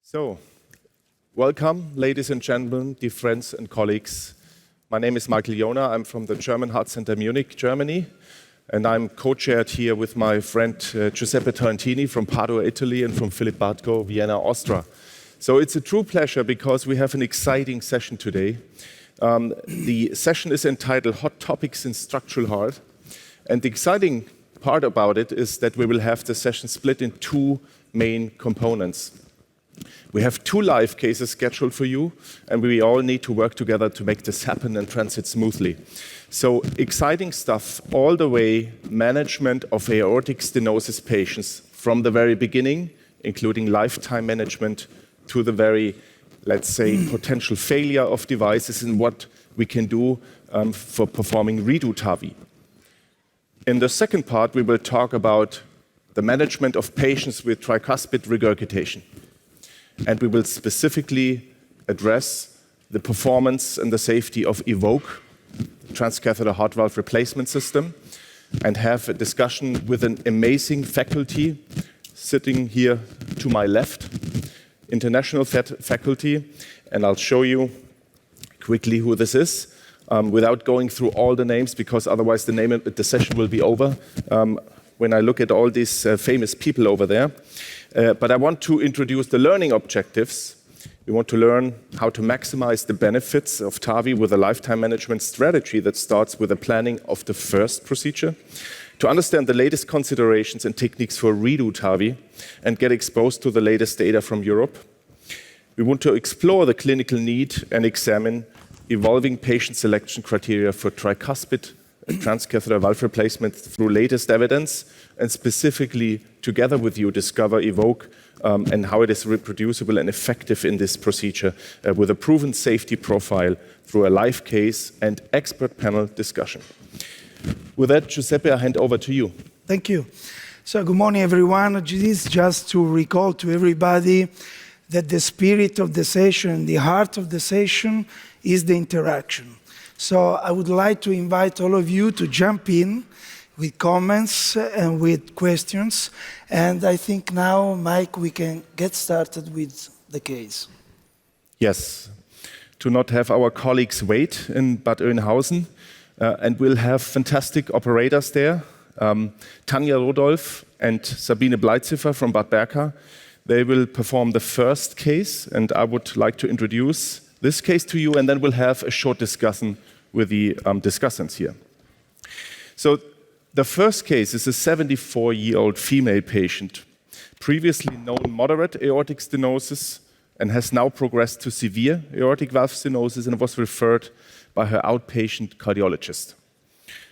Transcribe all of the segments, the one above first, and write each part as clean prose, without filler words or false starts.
So, welcome, ladies and gentlemen, dear friends and colleagues. My name is Michael Jona. I'm from the German Heart Center Munich, Germany, and I'm co-chaired here with my friend Giuseppe Tarantini from Padua, Italy, and from Philipp Bartko, Vienna, Austria. So it's a true pleasure because we have an exciting session today. The session is entitled Hot Topics in Structural Heart, and the exciting part about it is that we will have the session split in two main components. We have two live cases scheduled for you, and we all need to work together to make this happen and transit smoothly. So exciting stuff all the way, management of aortic stenosis patients from the very beginning, including lifetime management, to the very, let's say, potential failure of devices and what we can do for performing Redo-TAVI. In the second part, we will talk about the management of patients with tricuspid regurgitation. And we will specifically address the performance and the safety of EVOQUE, transcatheter heart valve replacement system, and have a discussion with an amazing faculty sitting here to my left, international faculty, and I'll show you quickly who this is, without going through all the names, because otherwise the session will be over when I look at all these famous people over there. But I want to introduce the learning objectives. We want to learn how to maximize the benefits of TAVI with a lifetime management strategy that starts with the planning of the first procedure, to understand the latest considerations and techniques for Redo-TAVI and get exposed to the latest data from Europe. We want to explore the clinical need and examine evolving patient selection criteria for tricuspid transcatheter valve replacement through latest evidence, and specifically together with you discover EVOQUE and how it is reproducible and effective in this procedure with a proven safety profile through a live case and expert panel discussion. With that, Giuseppe, I hand over to you. Thank you. So good morning, everyone. This is just to recall to everybody that the spirit of the session, the heart of the session is the interaction. So I would like to invite all of you to jump in with comments and with questions. And I think now, Mike, we can get started with the case. Yes, to not have our colleagues wait in Bad Oeynhausen. And we'll have fantastic operators there, Tanja Rodolph and Sabine Bleitziffer from Bad Berka. They will perform the first case, and I would like to introduce this case to you, and then we'll have a short discussion with the discussants here. So the first case is a 74-year-old female patient, previously known moderate aortic stenosis, and has now progressed to severe aortic valve stenosis and was referred by her outpatient cardiologist.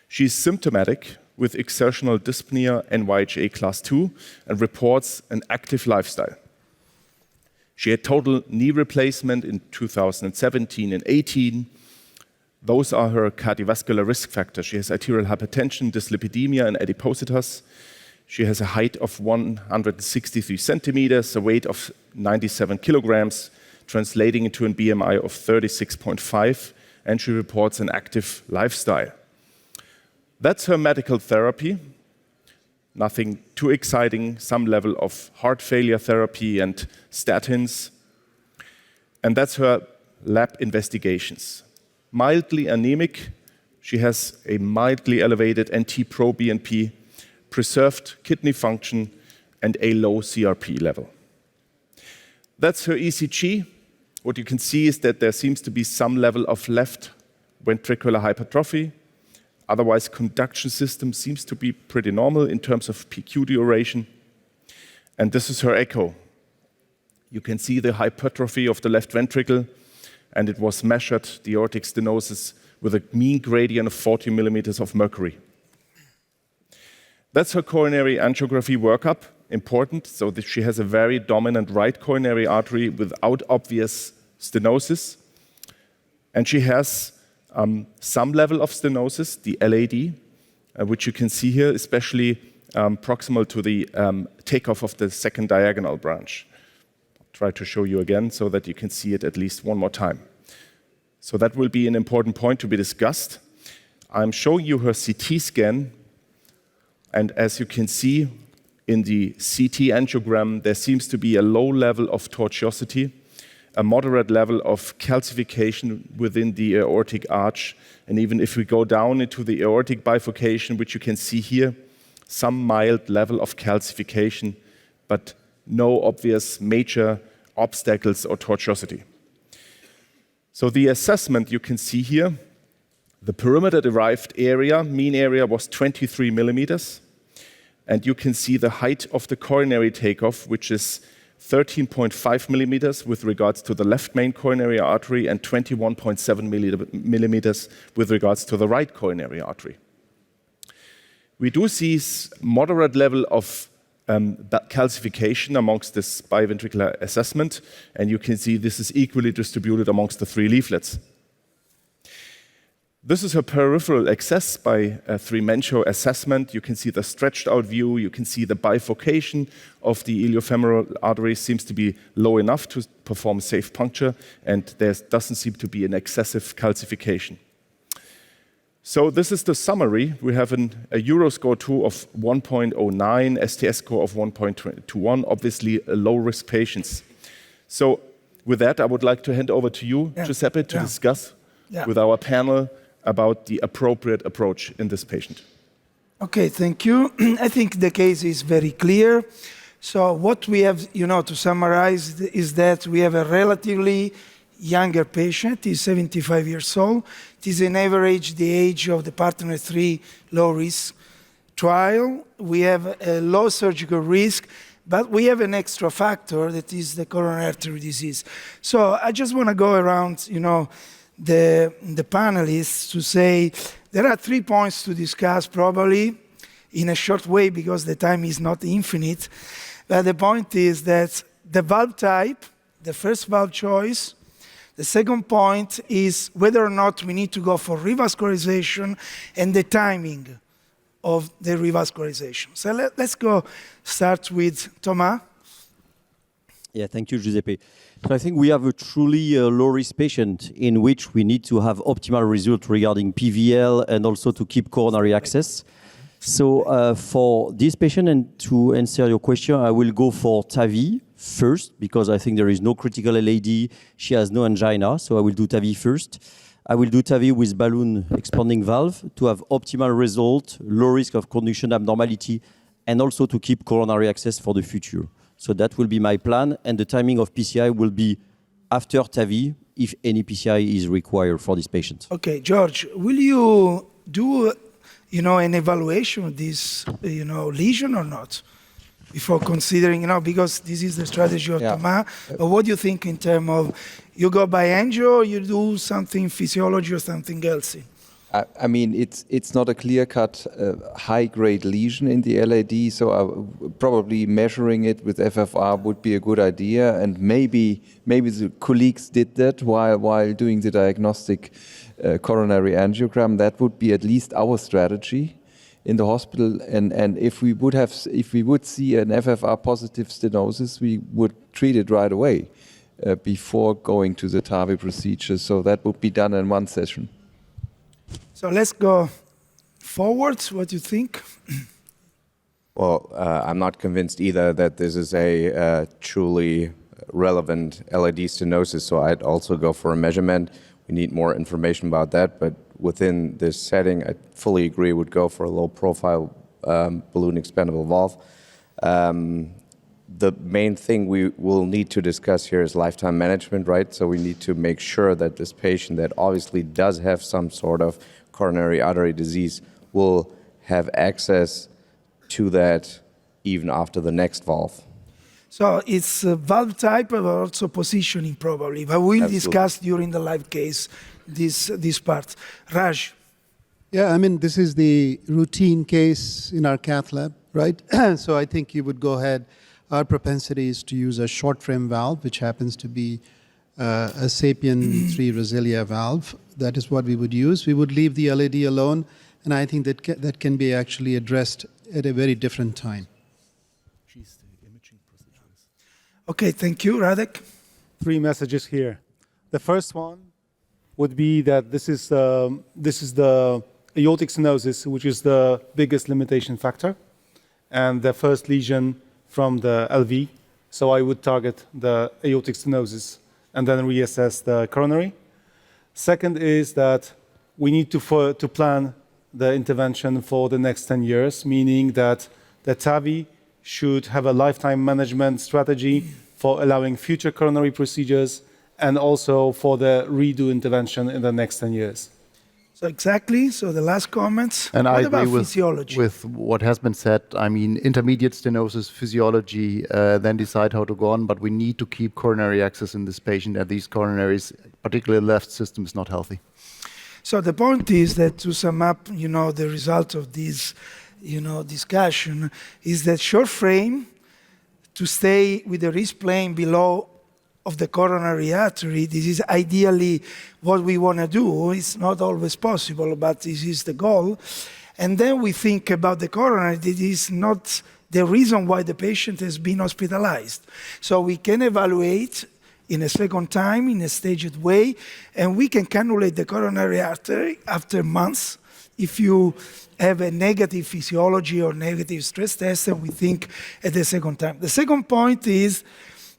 She is symptomatic with exertional dyspnea NYHA class 2 and reports an active lifestyle. She had total knee replacement in 2017 and 18. Those are her cardiovascular risk factors. She has arterial hypertension, dyslipidemia, and adipositas. She has a height of 163 centimeters, a weight of 97 kilograms, translating into a BMI of 36.5, and she reports an active lifestyle. That's her medical therapy. Nothing too exciting, some level of heart failure therapy and statins. And that's her lab investigations. Mildly anemic, she has a mildly elevated NT-proBNP, preserved kidney function, and a low CRP level. That's her ECG. What you can see is that there seems to be some level of left ventricular hypertrophy. Otherwise, conduction system seems to be pretty normal in terms of PQ duration. And this is her echo. You can see the hypertrophy of the left ventricle, and it was measured, the aortic stenosis, with a mean gradient of 40 millimeters of mercury. That's her coronary angiography workup, important, so that she has a very dominant right coronary artery without obvious stenosis. And she has some level of stenosis, the LAD, which you can see here, especially proximal to the takeoff of the second diagonal branch. I'll try to show you again so that you can see it at least one more time. So that will be an important point to be discussed. I'm showing you her CT scan, and as you can see, in the CT angiogram, there seems to be a low level of tortuosity, a moderate level of calcification within the aortic arch. And even if we go down into the aortic bifurcation, which you can see here, some mild level of calcification, but no obvious major obstacles or tortuosity. So the assessment you can see here, the perimeter-derived area, mean area was 23 millimeters. And you can see the height of the coronary takeoff, which is 13.5 millimeters with regards to the left main coronary artery and 21.7 millimeters with regards to the right coronary artery. We do see moderate level of calcification amongst this biventricular assessment, and you can see this is equally distributed amongst the 3 leaflets. This is a peripheral access by a 3-Mencho assessment. You can see the stretched out view. You can see the bifurcation of the iliofemoral artery seems to be low enough to perform safe puncture, and there doesn't seem to be an excessive calcification. So this is the summary. We have a Euroscore 2 of 1.09, STS score of 1.21, obviously low-risk patients. So with that, I would like to hand over to you, Giuseppe, to discuss with our panel about the appropriate approach in this patient. Okay, thank you. I think the case is very clear. So what we have, to summarize is that we have a relatively younger patient. He's 75 years old. It is on average the age of the partner 3 low-risk trial. We have a low surgical risk, but we have an extra factor that is the coronary artery disease. So I just want to go around, the panelists to say there are 3 points to discuss probably in a short way because the time is not infinite. But the point is that the valve type, the first valve choice, the second point is whether or not we need to go for revascularization and the timing of the revascularization. So let's go start with Thomas. Yeah, thank you, Giuseppe. So I think we have a truly low-risk patient in which we need to have optimal result regarding PVL and also to keep coronary access. So for this patient, and to answer your question, I will go for TAVI first because I think there is no critical LAD. She has no angina, so I will do TAVI first. I will do TAVI with balloon expanding valve to have optimal result, low risk of conduction abnormality, and also to keep coronary access for the future. So that will be my plan, and the timing of PCI will be after TAVI if any PCI is required for this patient. Okay, George, will you do, an evaluation of this, lesion or not? Before considering, because this is the strategy of Thomas, but what do you think in terms of you go by angio or you do something physiology or something else? I mean, it's not a clear-cut high-grade lesion in the LAD, so probably measuring it with FFR would be a good idea. And maybe the colleagues did that while doing the diagnostic coronary angiogram. That would be at least our strategy in the hospital. And if we would see an FFR positive stenosis, we would treat it right away before going to the TAVI procedure. So that would be done in one session. So let's go forward. What do you think? Well, I'm not convinced either that this is a truly relevant LAD stenosis, so I'd also go for a measurement. We need more information about that, but within this setting, I fully agree would go for a low-profile balloon expandable valve. The main thing we will need to discuss here is lifetime management, right? So we need to make sure that this patient that obviously does have some sort of coronary artery disease will have access to that even after the next valve. So it's valve type but also positioning probably, but we'll discuss during the live case this part. Raj. Yeah, I mean, this is the routine case in our cath lab, right? So I think you would go ahead. Our propensity is to use a short frame valve, which happens to be a SAPIEN 3 Resilia valve. That is what we would use. We would leave the LAD alone, and I think that can be actually addressed at a very different time. Okay, thank you. Radek? 3 messages here. The first one would be that this is the aortic stenosis, which is the biggest limitation factor. and the first lesion from the LV. So I would target the aortic stenosis and then reassess the coronary. Second is that we need to plan the intervention for the next 10 years, meaning that the TAVI should have a lifetime management strategy for allowing future coronary procedures and also for the redo intervention in the next 10 years. So exactly, so the last comments. And what I about agree physiology? with what has been said. I mean, intermediate stenosis physiology, then decide how to go on, but we need to keep coronary access in this patient, and these coronaries, particularly the left system, is not healthy. So the point is that to sum up, the result of this, discussion is that short frame, to stay with the wrist plane below of the coronary artery, this is ideally what we want to do. It's not always possible, but this is the goal. And then we think about the coronary. This is not the reason why the patient has been hospitalized. So we can evaluate in a second time, in a staged way, and we can cannulate the coronary artery after months if you have a negative physiology or negative stress test, and we think at the second time. The second point is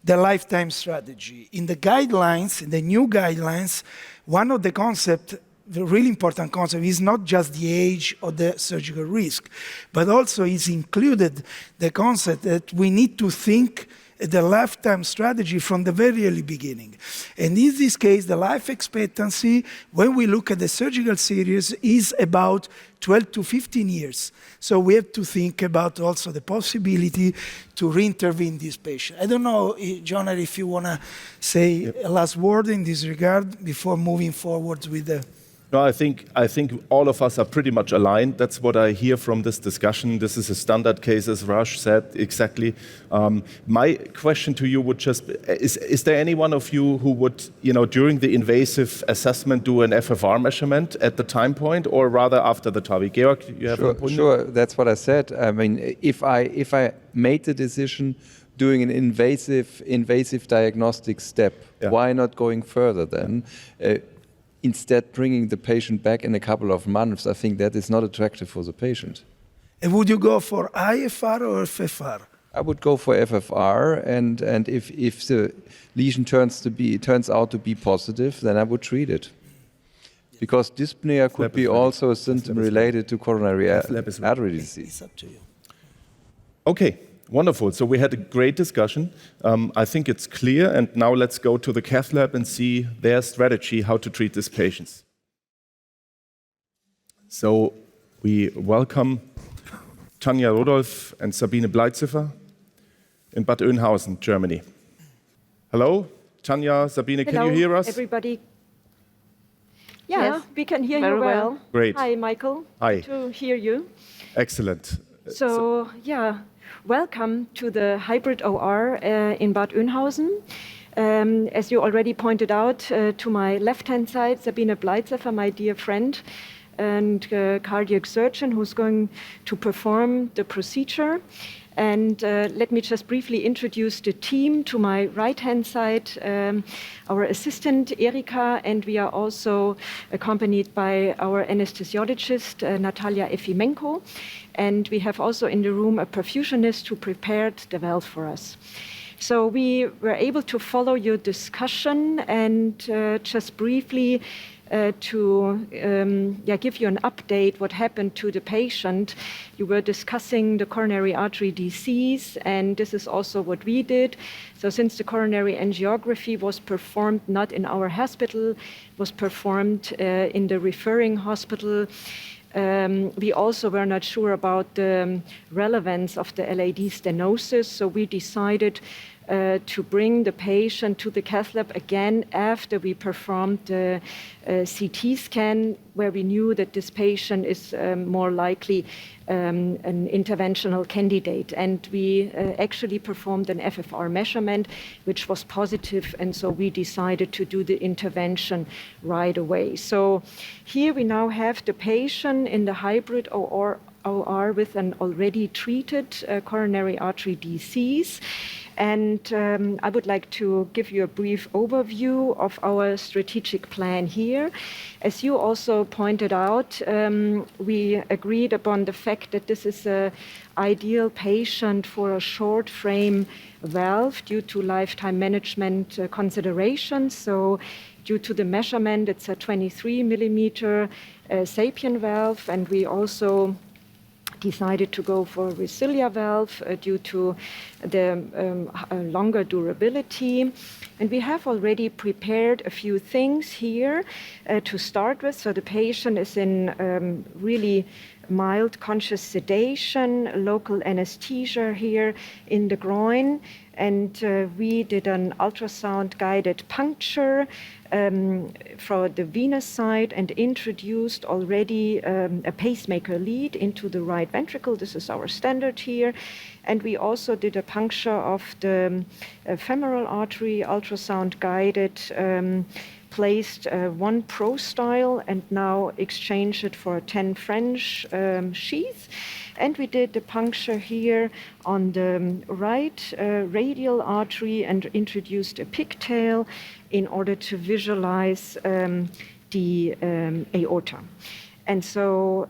the lifetime strategy. In the guidelines, in the new guidelines, one of the concepts, the really important concept, is not just the age or the surgical risk, but also is included the concept that we need to think the lifetime strategy from the very early beginning. And in this case, the life expectancy, when we look at the surgical series, is about 12 to 15 years. So we have to think about also the possibility to re-intervene this patient. I don't know, Jonah, if you want to say a last word in this regard before moving forward with the... No, I think all of us are pretty much aligned. That's what I hear from this discussion. This is a standard case, as Raj said, exactly. My question to you would just, is there any one of you who would, during the invasive assessment, do an FFR measurement at the time point, or rather after the TAVI? Georg, you have an opinion? Sure, that's what I said. I mean, if I made the decision doing an invasive diagnostic step, why not going further then? Instead bringing the patient back in a couple of months, I think that is not attractive for the patient. And would you go for IFR or FFR? I would go for FFR, and if the lesion turns out to be positive, then I would treat it. Because dyspnea could be also a symptom related to coronary artery disease. It's up to you. Okay. Wonderful. So we had a great discussion. I think it's clear. And now let's go to the cath lab and see their strategy, how to treat these patients. So we welcome Tanja Rudolph and Sabine Bleitziffer in Bad Oeynhausen, Germany. Hello, Tanja, Sabine, Hello, can you hear us? Everybody. Yeah, Yes. we can hear Very you well. Great. Hi, Michael. Hi. Good to hear you. Excellent. So, welcome to the hybrid OR in Bad Oeynhausen. As you already pointed out, to my left-hand side, Sabine Bleitziffer, my dear friend and cardiac surgeon who's going to perform the procedure. And let me just briefly introduce the team. To my right-hand side, our assistant, Erika, and we are also accompanied by our anesthesiologist, Natalia Efimenko. And we have also in the room a perfusionist who prepared the valve for us. So we were able to follow your discussion and just briefly to give you an update what happened to the patient. You were discussing the coronary artery disease, and this is also what we did. So since the coronary angiography was performed not in our hospital, it was performed in the referring hospital, we also were not sure about the relevance of the LAD stenosis, so we decided to bring the patient to the cath lab again after we performed the CT scan, where we knew that this patient is more likely an interventional candidate. And we actually performed an FFR measurement, which was positive, and so we decided to do the intervention right away. So here we now have the patient in the hybrid OR OR with an already treated coronary artery disease. And I would like to give you a brief overview of our strategic plan here. As you also pointed out, we agreed upon the fact that this is an ideal patient for a short frame valve due to lifetime management considerations. So due to the measurement, it's a 23 millimeter SAPIEN valve, and we also decided to go for a RESILIA valve due to the longer durability. And we have already prepared a few things here to start with. So the patient is in really mild conscious sedation, local anesthesia here in the groin, and we did an ultrasound-guided puncture for the venous side and introduced already a pacemaker lead into the right ventricle. This is our standard here. And we also did a puncture of the femoral artery, ultrasound-guided, placed one prostyle and now exchanged it for a 10 French sheath. And we did the puncture here on the right radial artery and introduced a pigtail in order to visualize the aorta. And so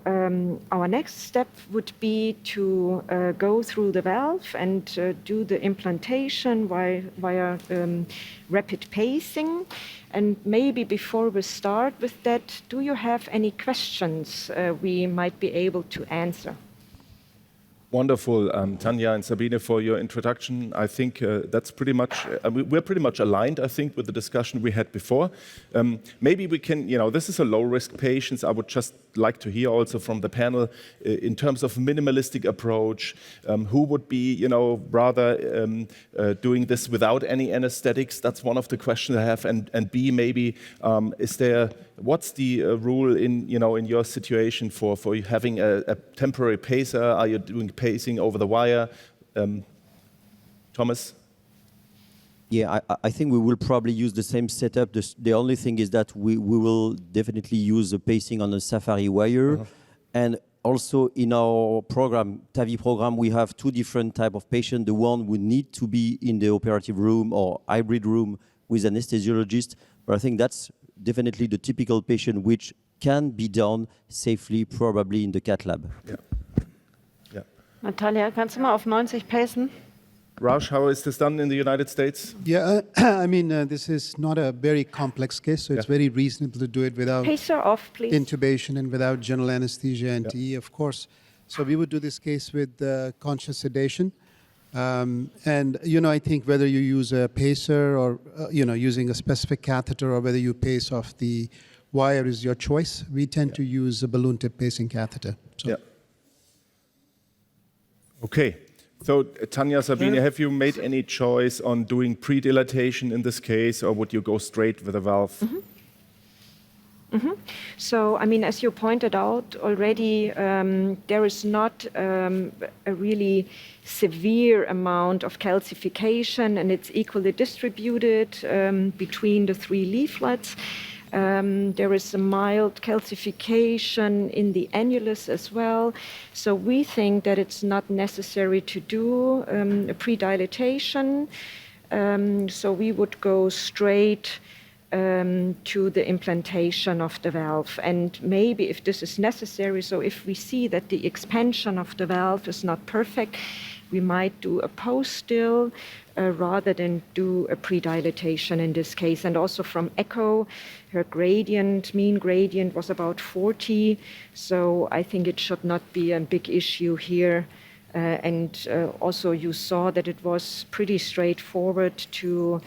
our next step would be to go through the valve and do the implantation via rapid pacing. And maybe before we start with that, do you have any questions we might be able to answer? Wonderful, Tanya and Sabine, for your introduction. I think that's pretty much, we're pretty much aligned, I think, with the discussion we had before. Maybe we can, this is a low-risk patient. I would just like to hear also from the panel, in terms of minimalistic approach, who would be, rather doing this without any anesthetics? That's one of the questions I have. And B, maybe, what's the rule in your situation for having a temporary pacer? Are you doing pacing over the wire? Thomas? Yeah, I think we will probably use the same setup. The only thing is that we will definitely use the pacing on the Safari wire. And also in our program, TAVI program, we have two different types of patients. The one who need to be in the operative room or hybrid room with anesthesiologist. But I think that's definitely the typical patient which can be done safely, probably in the cath lab. Yeah. Yeah. Natalia, kannst du mal auf 90 pacen? Raj, how is this done in the United States? Yeah, I mean, this is not a very complex case, so it's very reasonable to do it without Pacer off, please. intubation and without general anesthesia and TE, of course. So we would do this case with conscious sedation. And, I think whether you use a pacer or, using a specific catheter or whether you pace off the wire is your choice. We tend to use a balloon tip pacing catheter. So. Yeah. Okay. So, Tanya, Sabine, have you made any choice on doing pre-dilatation in this case, or would you go straight with a valve? So, as you pointed out already, there is not a really severe amount of calcification, and it's equally distributed between the three leaflets. There is a mild calcification in the annulus as well. So we think that it's not necessary to do a pre-dilatation. So we would go straight to the implantation of the valve. And maybe if this is necessary, so if we see that the expansion of the valve is not perfect, we might do a post-dill rather than do a pre-dilatation in this case. And also from echo, her mean gradient was about 40. So I think it should not be a big issue here. And also you saw that it was pretty straightforward to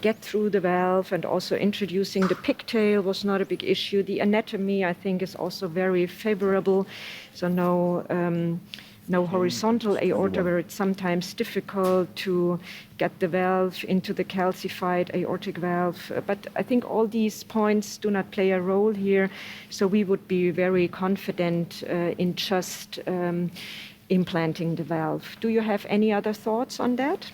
get through the valve, and also introducing the pigtail was not a big issue. The anatomy, I think, is also very favorable. So no horizontal aorta, where it's sometimes difficult to get the valve into the calcified aortic valve. But I think all these points do not play a role here. So we would be very confident in just implanting the valve. Do you have any other thoughts on that?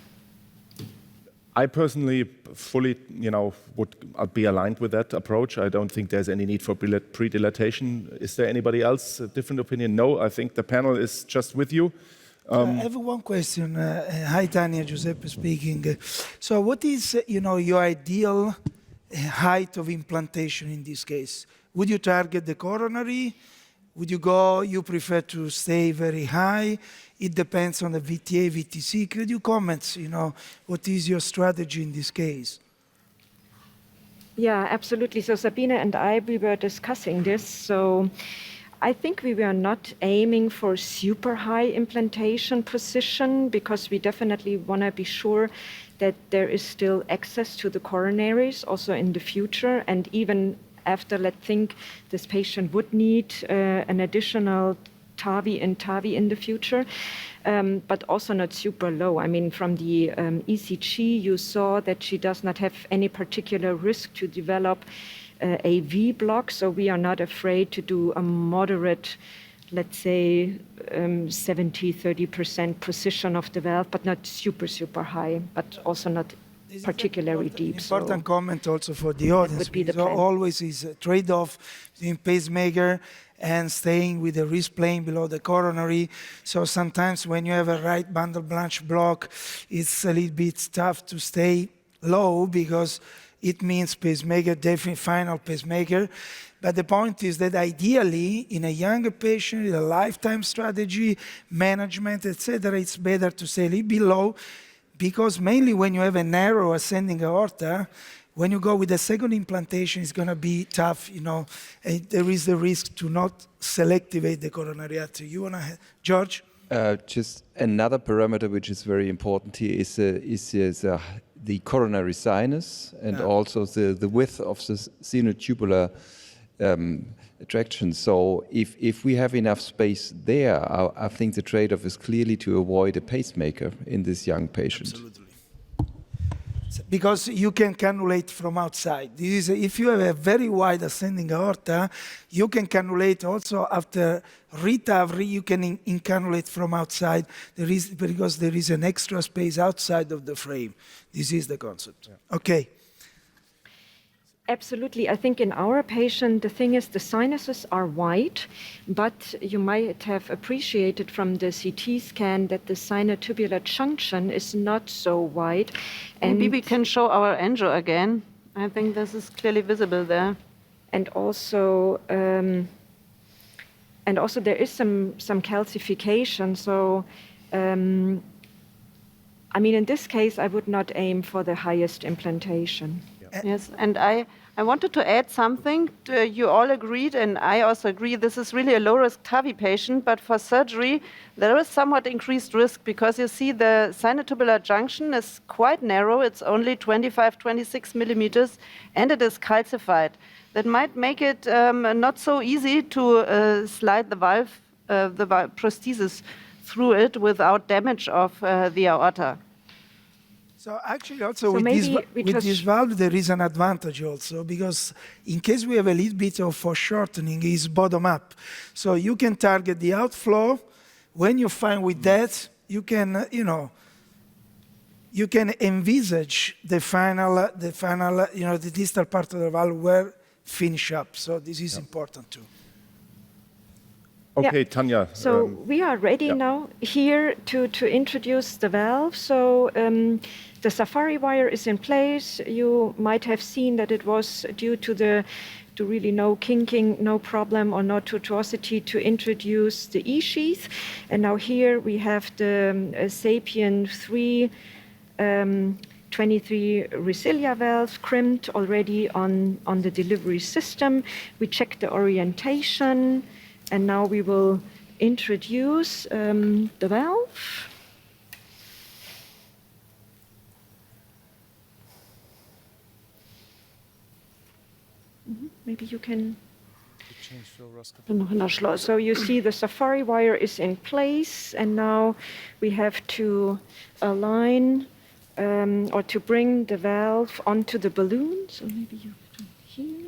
I personally fully, would be aligned with that approach. I don't think there's any need for pre-dilatation. Is there anybody else a different opinion? No, I think the panel is just with you. I have one question. Hi, Tanya, Giuseppe speaking. So what is, your ideal height of implantation in this case? Would you target the coronary? Would you prefer to stay very high? It depends on the VTA, VTC. Could you comment, what is your strategy in this case? Yeah, absolutely. So Sabine and I, we were discussing this. So I think we were not aiming for super high implantation position because we definitely want to be sure that there is still access to the coronaries also in the future. And even after, let's think, this patient would need an additional TAVI-in-THV in the future, but also not super low. I mean, from the ECG, you saw that she does not have any particular risk to develop a V block, so we are not afraid to do a moderate, let's say, 70-30% precision of the valve, but not super, super high, but also not particularly deep. Important comment also for the audience. Because always is a trade-off between pacemaker and staying with the wrist plane below the coronary. So sometimes when you have a right bundle branch block, it's a little bit tough to stay low because it means pacemaker, definitely final pacemaker. But the point is that ideally, in a younger patient, in a lifetime strategy, management, etc., it's better to stay a little bit low, because mainly when you have a narrow ascending aorta, when you go with the second implantation, it's going to be tough, there is the risk to not selectivate the coronary artery. You want to, George? Just another parameter which is very important here is the coronary sinus and also the width of the sinotubular attraction. So if we have enough space there, I think the trade-off is clearly to avoid a pacemaker in this young patient. Absolutely. Because you can cannulate from outside. If you have a very wide ascending aorta, you can cannulate also after Redo-TAVI, you can incannulate from outside. Because there is an extra space outside of the frame. This is the concept. Yeah. Okay. Absolutely. I think in our patient, the thing is the sinuses are wide, but you might have appreciated from the CT scan that the sinotubular junction is not so wide. And maybe we can show our angio again. I think this is clearly visible there. And also there is some calcification. So, I mean, in this case, I would not aim for the highest implantation. Yes, and I wanted to add something. You all agreed, and I also agree, this is really a low-risk TAVI patient, but for surgery, there is somewhat increased risk because you see the sinotubular junction is quite narrow. It's only 25-26 millimeters, and it is calcified. That might make it not so easy to slide the valve, the prosthesis through it without damage of the aorta. So actually also with this valve there is an advantage also, because in case we have a little bit of foreshortening, it's bottom up. So you can target the outflow. When you're fine with that, you can, you can envisage the final, the distal part of the valve where finish up. So this is important too. Okay, yeah. Tanya. So we are ready now here to introduce the valve. So the Safari wire is in place. You might have seen that it was due to really no kinking, no problem, or no tortuosity to introduce the E-sheath. And now here we have the SAPIEN 23 Resilia valve crimped already on the delivery system. We checked the orientation. And now we will introduce the valve. Maybe you can. So you see the Safari wire is in place, and now we have to align or to bring the valve onto the balloon. So maybe you do here.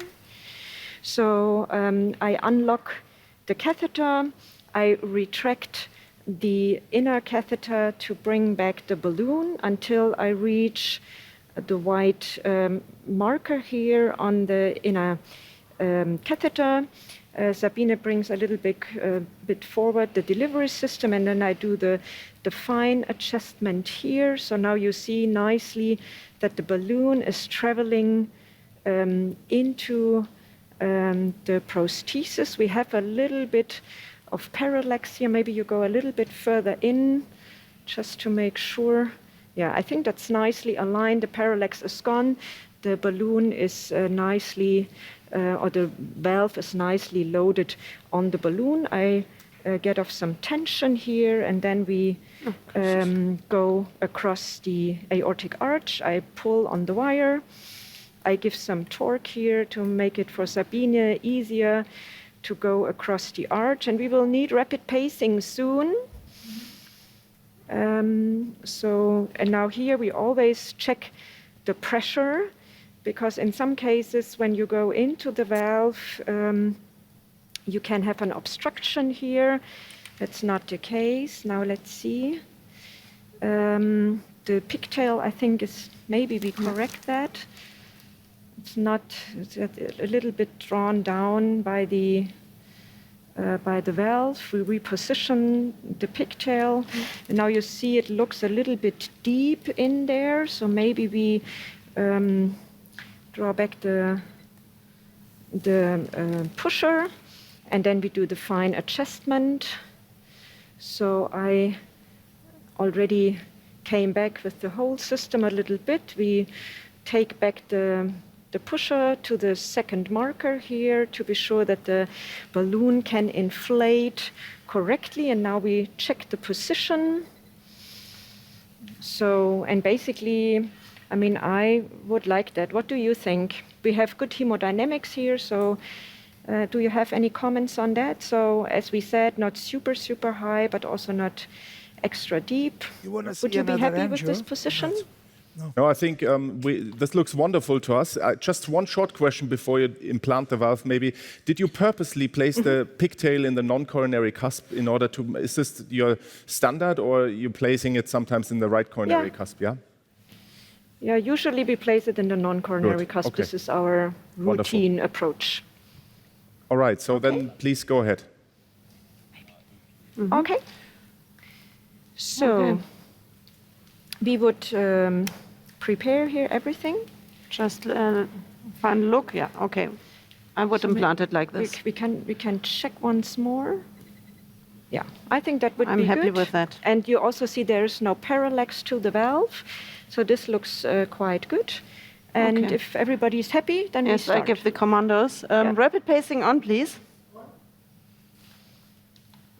So I unlock the catheter, I retract the inner catheter to bring back the balloon until I reach the white marker here on the inner catheter. Sabine brings a little bit forward the delivery system, and then I do the fine adjustment here. So now you see nicely that the balloon is traveling into the prosthesis. We have a little bit of parallax here. Maybe you go a little bit further in just to make sure. Yeah, I think that's nicely aligned. The parallax is gone. The balloon is nicely, or the valve is nicely loaded on the balloon. I get off some tension here, and then we go across the aortic arch. I pull on the wire. I give some torque here to make it for Sabine easier to go across the arch, and we will need rapid pacing soon. And now here we always check the pressure, because in some cases when you go into the valve, you can have an obstruction here. That's not the case. Now let's see. The pigtail, I think, is, maybe we correct that. It's not, it's a little bit drawn down by the valve. We reposition the pigtail. And now you see it looks a little bit deep in there. So maybe we draw back the pusher, and then we do the fine adjustment. So I already came back with the whole system a little bit. We take back the pusher to the second marker here to be sure that the balloon can inflate correctly. And now we check the position. So, and basically, I mean, I would like that. What do you think? We have good hemodynamics here, so do you have any comments on that? So, as we said, not super, super high, but also not extra deep. Would you be happy with this position? No, I think this looks wonderful to us. Just one short question before you implant the valve, maybe. Did you purposely place the pigtail in the non-coronary cusp in order to, is this your standard, or are you placing it sometimes in the right coronary cusp, yeah? Yeah, usually we place it in the non-coronary cusp. Okay. This is our routine approach. All right, so then please go ahead. Okay. So we would prepare here everything. Just fine look, yeah, okay. I would implant it like this. We can check once more. Yeah, I think that would be good. I'm happy with that. And you also see there is no parallax to the valve, so this looks quite good. And if everybody is happy, then we start. Yes, I give the commandos. Rapid pacing on, please.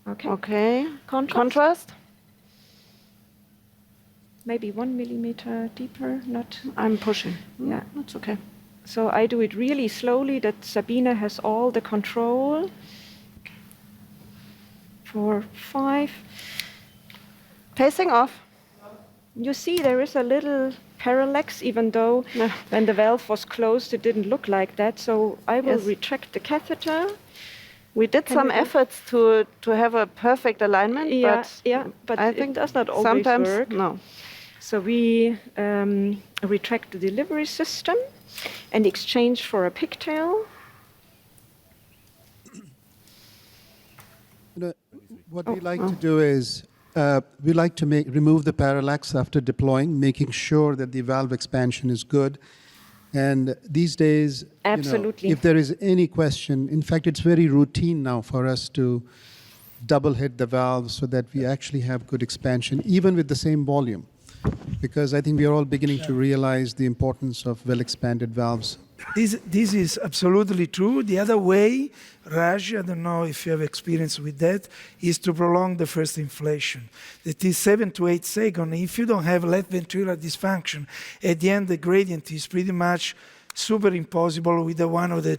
Okay. Okay. Contrast. Maybe 1 millimeter deeper, not. I'm pushing. Yeah, that's okay. So I do it really slowly, that Sabine has all the control. 4, 5. Pacing off. You see there is a little parallax, even though when the valve was closed, it didn't look like that. So I will retract the catheter. We did some efforts to have a perfect alignment, but I think it does not always sometimes work. No. So we retract the delivery system and exchange for a pigtail. What we like to do is we like to remove the parallax after deploying, making sure that the valve expansion is good. And these days, absolutely, if there is any question, in fact, it's very routine now for us to double hit the valve so that we actually have good expansion, even with the same volume. Because I think we are all beginning to realize the importance of well-expanded valves. This is absolutely true. The other way, Raj, I don't know if you have experience with that, is to prolong the first inflation. That is 7 to 8 seconds. If you don't have left ventricular dysfunction, at the end the gradient is pretty much superimposable with the one or the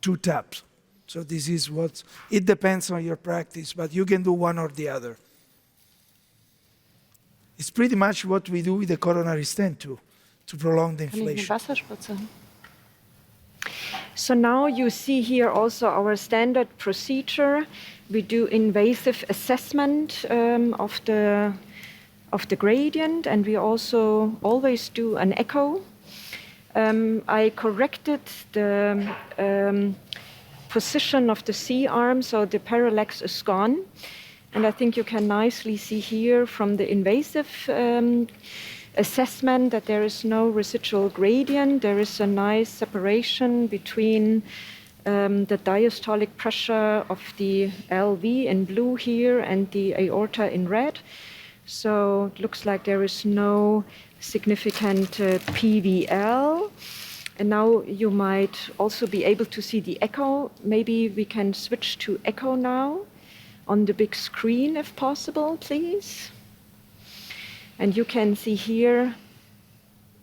two taps. So this is what, it depends on your practice, but you can do one or the other. It's pretty much what we do with the coronary stent too, to prolong the inflation. So now you see here also our standard procedure. We do invasive assessment of the gradient, and we also always do an echo I corrected the position of the C-arm, so the parallax is gone. And I think you can nicely see here from the invasive assessment that there is no residual gradient. There is a nice separation between the diastolic pressure of the LV in blue here and the aorta in red. So it looks like there is no significant PVL. And now you might also be able to see the echo. Maybe we can switch to echo now on the big screen if possible, please. And you can see here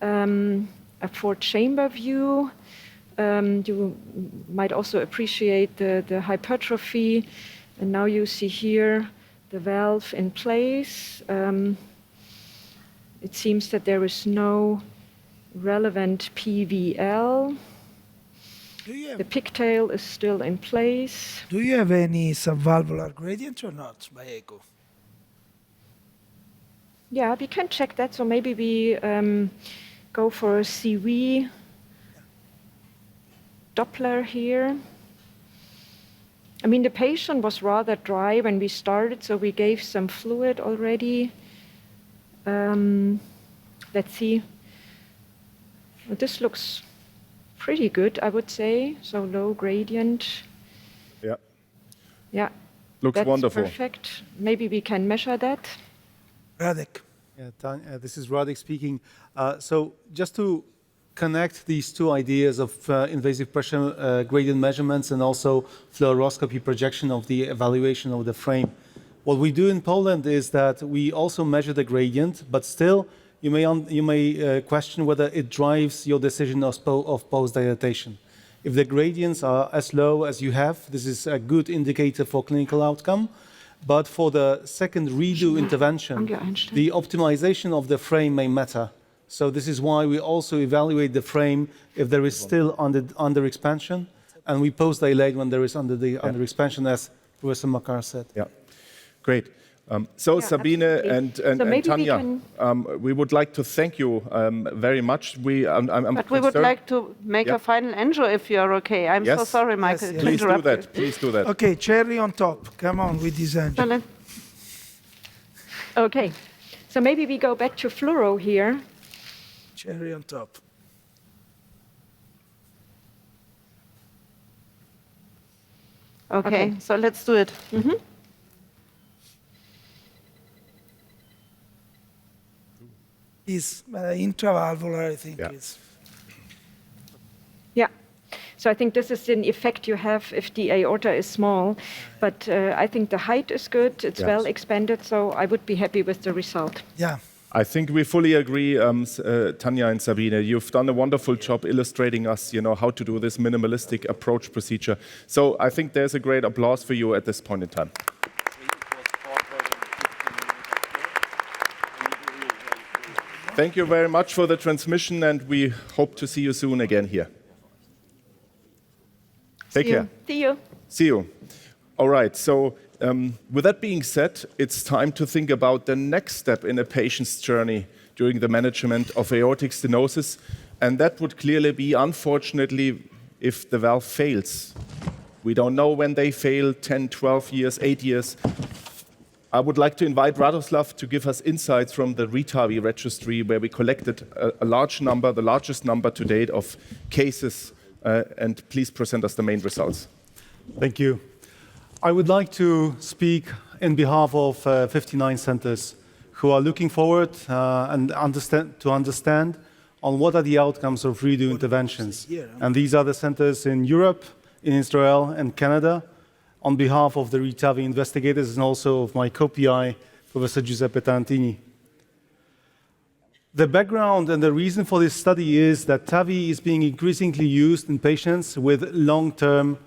a four-chamber view. You might also appreciate the hypertrophy. And now you see here the valve in place. It seems that there is no relevant PVL. The pigtail is still in place. Do you have any subvalvular gradient or not by echo? Yeah, we can check that. So maybe we go for a CV Doppler here. I mean, the patient was rather dry when we started, so we gave some fluid already. Let's see. Well, this looks pretty good, I would say. So low gradient. Yeah. Yeah. Looks that's wonderful. Perfect. Maybe we can measure that. Radek. Yeah, Tanya, this is Radek speaking. So just to connect these two ideas of invasive pressure gradient measurements and also fluoroscopy projection of the evaluation of the frame. What we do in Poland is that we also measure the gradient, but still you may question whether it drives your decision of post-dilatation. If the gradients are as low as you have, this is a good indicator for clinical outcome. But for the second redo intervention, the optimization of the frame may matter. So this is why we also evaluate the frame if there is still under expansion, and we post-dilate when there is under expansion, as Professor Makar said. Yeah, great. So Yeah, Sabine and Tanya, we would like to thank you very much. But we would like to make a final intro if you're okay. I'm so sorry, Michael, to Please do interrupt that. you. Please do that. Okay, cherry on top. Come on with this angel. Okay. So maybe we go back to fluoro here. Cherry on top. Okay, so let's do it. Is intravalvular, I think. It's Yeah. So I think this is an effect you have if the aorta is small. But I think the height is good. It's well expanded. So I would be happy with the result. Yeah. I think we fully agree, Tanya and Sabine. You've done a wonderful job illustrating us, how to do this minimalistic approach procedure. So I think there's a great applause for you at this point in time. Thank you very much for the transmission, and we hope to see you soon again here. Take care. See you. See you. All right. So with that being said, it's time to think about the next step in a patient's journey during the management of aortic stenosis. And that would clearly be, unfortunately, if the valve fails. We don't know when they fail, 10, 12 years, 8 years. I would like to invite Radoslav to give us insights from the Redo-TAVI registry, where we collected a large number, the largest number to date of cases, and please present us the main results. Thank you. I would like to speak in behalf of 59 centers who are looking forward and understand on what are the outcomes of redo interventions. And these are the centers in Europe, in Israel, and Canada, on behalf of the Redo-TAVI investigators and also of my co-PI, Professor Giuseppe Tarantini. The background and the reason for this study is that TAVI is being increasingly used in patients with long-term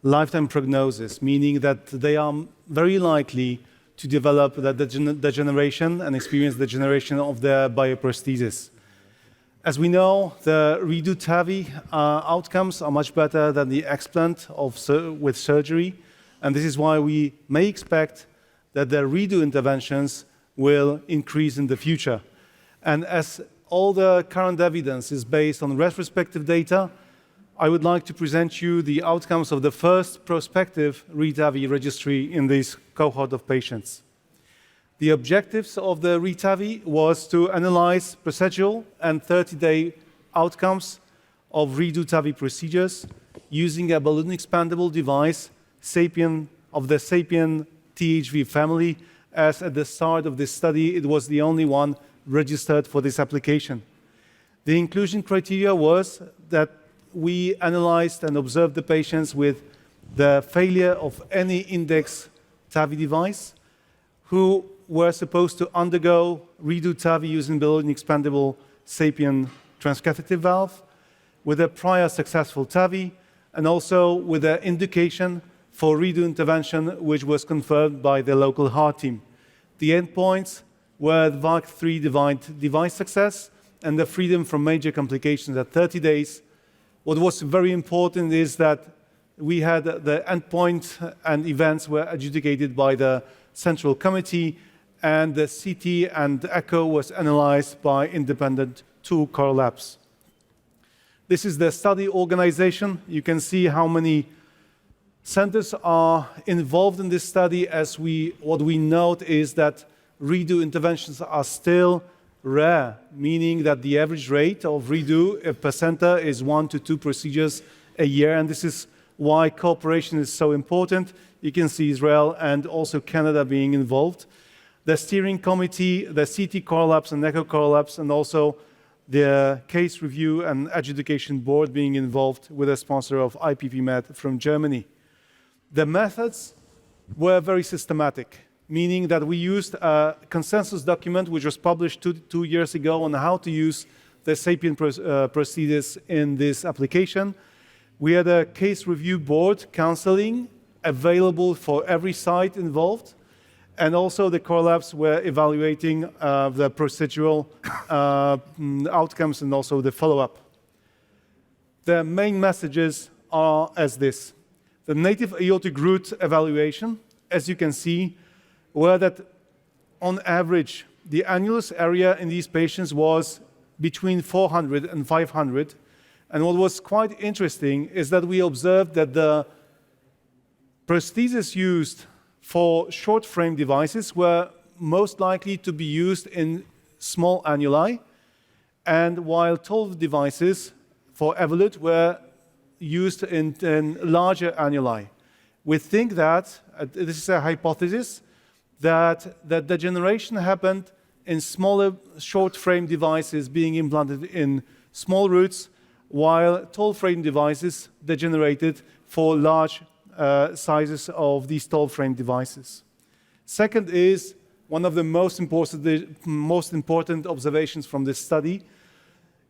lifetime prognosis, meaning that they are very likely to develop the degeneration and experience degeneration of their bioprosthesis. As we know, the Redo-TAVI outcomes are much better than the explant with surgery, and this is why we may expect that the redo interventions will increase in the future. And as all the current evidence is based on retrospective data, I would like to present you the outcomes of the first prospective Redo-TAVI registry in this cohort of patients. The objectives of the Redo-TAVI was to analyze procedural and 30-day outcomes of Redo-TAVI procedures using a balloon expandable device, SAPIEN, of the SAPIEN THV family, as at the start of this study, it was the only one registered for this application. The inclusion criteria was that we analyzed and observed the patients with the failure of any index TAVI device who were supposed to undergo Redo-TAVI using balloon expandable SAPIEN transcatheter valve with a prior successful TAVI and also with an indication for redo intervention, which was confirmed by the local heart team. The endpoints were EVOQUE device success and the freedom from major complications at 30 days. What was very important is that we had the endpoint and events were adjudicated by the central committee, and the CT and echo was analyzed by independent 2 core labs. This is the study organization. You can see how many centers are involved in this study. What we note is that redo interventions are still rare, meaning that the average rate of redo per center is 1 to 2 procedures a year, and this is why cooperation is so important. You can see Israel and also Canada being involved. The steering committee, the CT core labs and echo core labs, and also the case review and adjudication board being involved with a sponsor of IPPMed from Germany. The methods were very systematic, meaning that we used a consensus document which was published two years ago on how to use the SAPIEN prosthesis in this application. We had a case review board counseling available for every site involved, and also the core labs were evaluating the procedural outcomes and also the follow-up. The main messages are as this. The native aortic root evaluation, as you can see, were that on average, the annulus area in these patients was between 400 and 500. And what was quite interesting is that we observed that the prostheses used for short frame devices were most likely to be used in small annuli, and while tall devices for evolute were used in larger annuli. We think that, this is a hypothesis, that the degeneration happened in smaller short frame devices being implanted in small roots, while tall frame devices degenerated for large sizes of these tall frame devices. Second is one of the most important observations from this study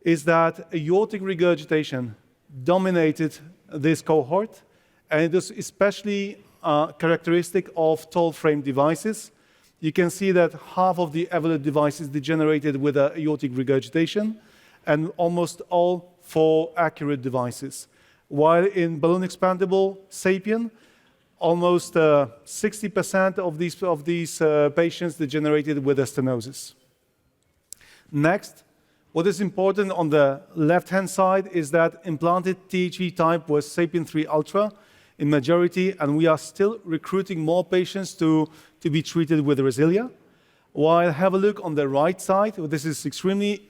is that aortic regurgitation dominated this cohort, and it is especially characteristic of tall frame devices. You can see that half of the evolute devices degenerated with aortic regurgitation, and almost all for accurate devices. While in balloon expandable SAPIEN, almost 60% of these patients degenerated with a stenosis. Next, what is important on the left-hand side is that implanted THV type was SAPIEN 3 Ultra in majority, and we are still recruiting more patients to be treated with RESILIA. While have a look on the right side, this is extremely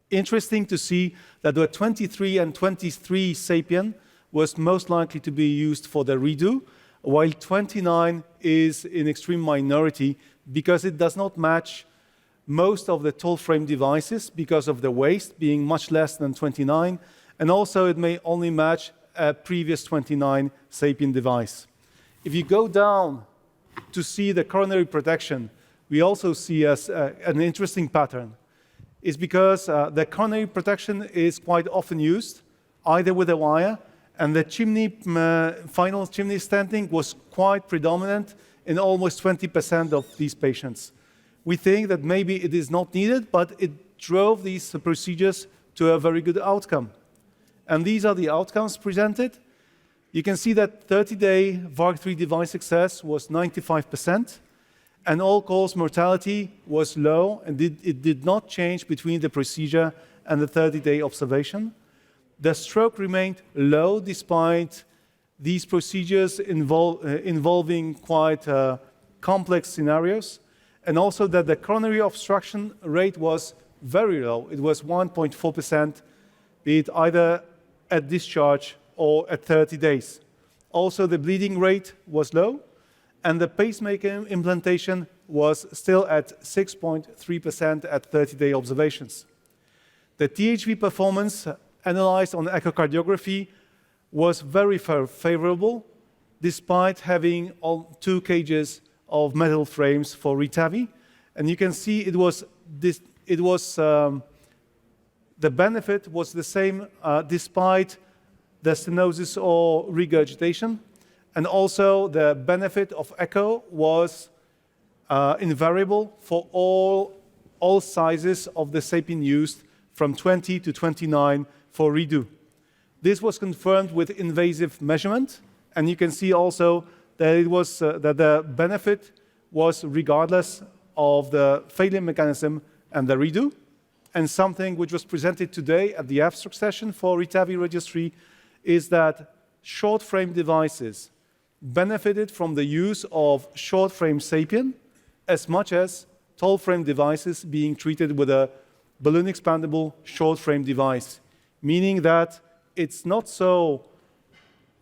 interesting to see that the 23 and 23 SAPIEN was most likely to be used for the redo, while 29 is in extreme minority because it does not match most of the tall frame devices because of the waist being much less than 29, and also it may only match a previous 29 SAPIEN device. If you go down to see the coronary protection, we also see an interesting pattern. Is because the coronary protection is quite often used, either with a wire, and the final chimney stenting was quite predominant in almost 20% of these patients. We think that maybe it is not needed, but it drove these procedures to a very good outcome. And these are the outcomes presented. You can see that 30-day EVOQUE 3 device success was 95%, and all-cause mortality was low, and it did not change between the procedure and the 30-day observation. The stroke remained low despite these procedures involving quite complex scenarios, and also that the coronary obstruction rate was very low. It was 1.4%, be it either at discharge or at 30 days. Also, the bleeding rate was low, and the pacemaker implantation was still at 6.3% at 30-day observations. The THV performance analyzed on echocardiography was very favorable, despite having 2 cages of metal frames for Redo-TAVI. And you can see the benefit was the same despite the stenosis or regurgitation. And also the benefit of echo was invariable for all sizes of the SAPIEN used, from 20 to 29 for Redo. This was confirmed with invasive measurement, and you can see also that it was that the benefit was regardless of the failure mechanism and the Redo. And something which was presented today at the abstract session for Redo-TAVI registry is that short frame devices benefited from the use of short frame SAPIEN as much as tall frame devices being treated with a balloon expandable short frame device, meaning that it's not so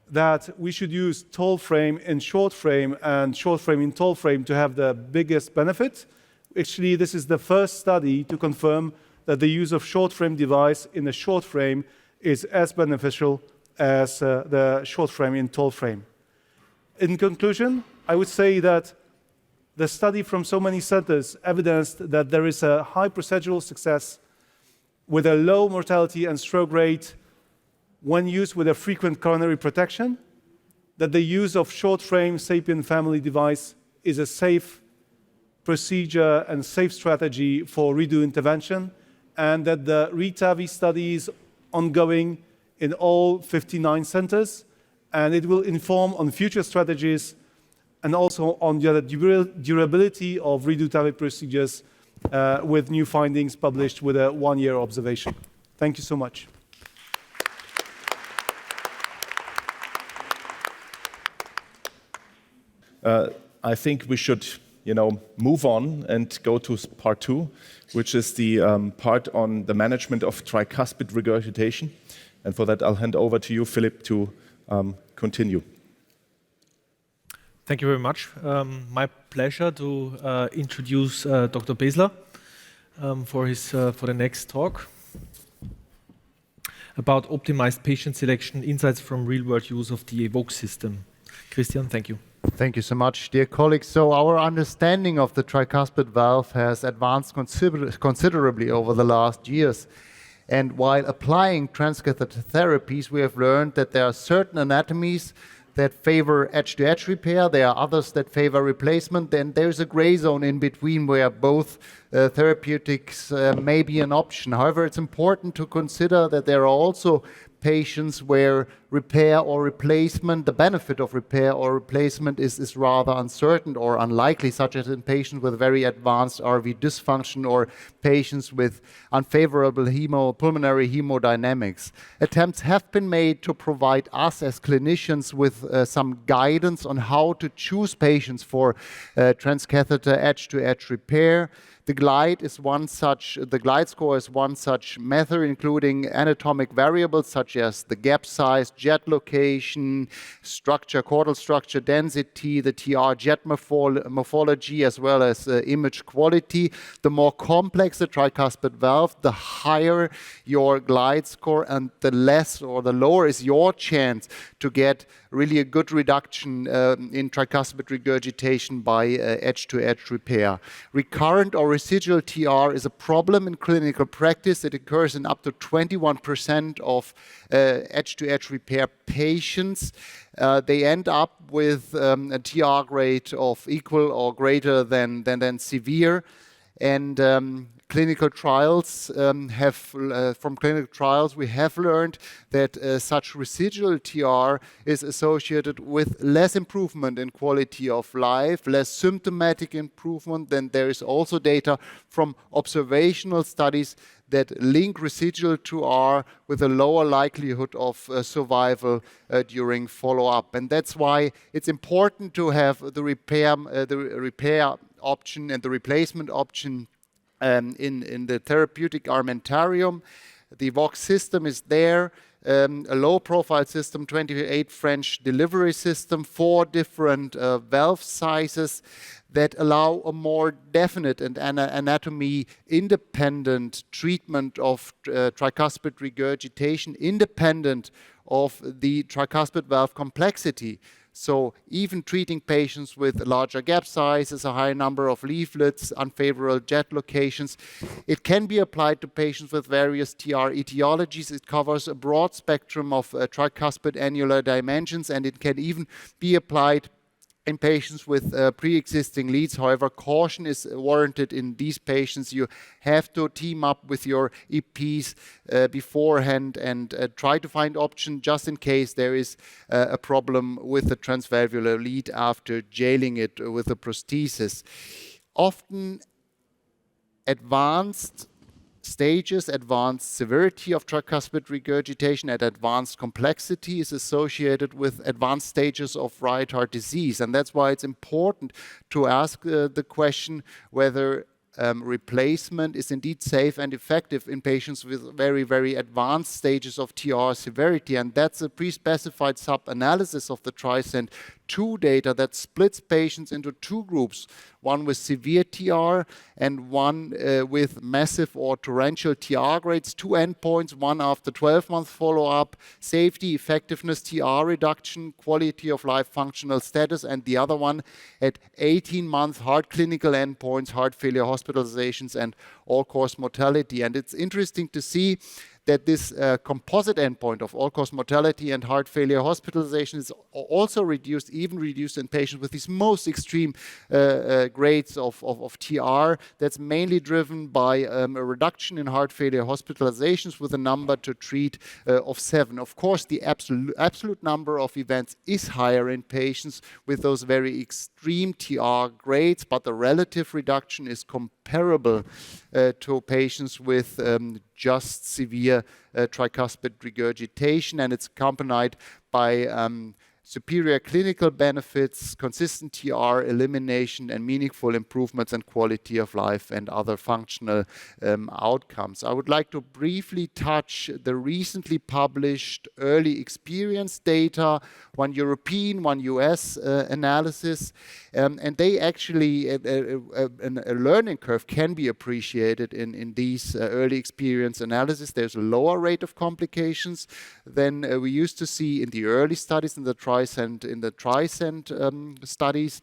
that we should use tall frame in short frame and short frame in tall frame to have the biggest benefit. Actually, this is the first study to confirm that the use of short frame device in a short frame is as beneficial as the short frame in tall frame. In conclusion, I would say that the study from so many centers evidenced that there is a high procedural success with a low mortality and stroke rate when used with a frequent coronary protection, that the use of short frame SAPIEN family device is a safe procedure and safe strategy for Redo intervention, and that the Redo-TAVI study is ongoing in all 59 centers, and it will inform on future strategies and also on the durability of Redo-TAVI procedures with new findings published with a 1-year observation. Thank you so much. I think we should, move on and go to part 2, which is the part on the management of tricuspid regurgitation. And for that, I'll hand over to you, Philipp, to continue. Thank you very much. My pleasure to introduce Dr. Besler for the next talk about optimized patient selection, insights from real-world use of the EVOQUE system. Christian, thank you. Thank you so much, dear colleagues. So our understanding of the tricuspid valve has advanced considerably over the last years. And while applying transcatheter therapies, we have learned that there are certain anatomies that favor edge-to-edge repair. There are others that favor replacement. Then there's a gray zone in between where both therapeutics may be an option. However, it's important to consider that there are also patients where repair or replacement, the benefit of repair or replacement is rather uncertain or unlikely, such as in patients with very advanced RV dysfunction or patients with unfavorable pulmonary hemodynamics. Attempts have been made to provide us as clinicians with some guidance on how to choose patients for transcatheter edge-to-edge repair. The glide score is one such method, including anatomic variables such as the gap size, jet location, structure, chordal structure density, the TR jet morphology, as well as image quality. The more complex the tricuspid valve, the higher your glide score, and the less or the lower is your chance to get really a good reduction in tricuspid regurgitation by edge-to-edge repair. Recurrent or residual TR is a problem in clinical practice. It occurs in up to 21% of edge-to-edge repair patients. They end up with a TR grade of equal or greater than severe. And clinical trials from clinical trials we have learned that such residual TR is associated with less improvement in quality of life, less symptomatic improvement. Then there is also data from observational studies that link residual TR with a lower likelihood of survival during follow-up. And that's why it's important to have the repair option and the replacement option in the therapeutic armamentarium. The EVOQUE system is there, a low-profile system, 28 French delivery system, 4 different valve sizes that allow a more definite and anatomy-independent treatment of tricuspid regurgitation, independent of the tricuspid valve complexity. So even treating patients with larger gap sizes, a high number of leaflets, unfavorable jet locations, it can be applied to patients with various TR etiologies. It covers a broad spectrum of tricuspid annular dimensions, and it can even be applied in patients with pre-existing leads. However, caution is warranted in these patients. You have to team up with your EPs beforehand and try to find option just in case there is a problem with the transvalvular lead after jailing it with a prosthesis. Often advanced stages, advanced severity of tricuspid regurgitation and advanced complexity is associated with advanced stages of right heart disease. And that's why it's important to ask the question whether replacement is indeed safe and effective in patients with very, very advanced stages of TR severity. And that's a pre-specified sub-analysis of the TRISCEND-2 data that splits patients into 2 groups, one with severe TR and one with massive or torrential TR grades, 2 endpoints, one after 12-month follow-up, safety, effectiveness, TR reduction, quality of life, functional status, and the other one at 18-month hard clinical endpoints, heart failure hospitalizations, and all-cause mortality. And it's interesting to see that this composite endpoint of all-cause mortality and heart failure hospitalization is also reduced, even reduced in patients with these most extreme grades of TR. That's mainly driven by a reduction in heart failure hospitalizations with a number to treat of 7. Of course, the absolute number of events is higher in patients with those very extreme TR grades, but the relative reduction is comparable to patients with just severe tricuspid regurgitation, and it's accompanied by superior clinical benefits, consistent TR elimination, and meaningful improvements in quality of life and other functional outcomes. I would like to briefly touch the recently published early experience data, one European, one US analysis, and they actually, a learning curve can be appreciated in these early experience analysis. There's a lower rate of complications than we used to see in the early studies in the TRISCEND studies.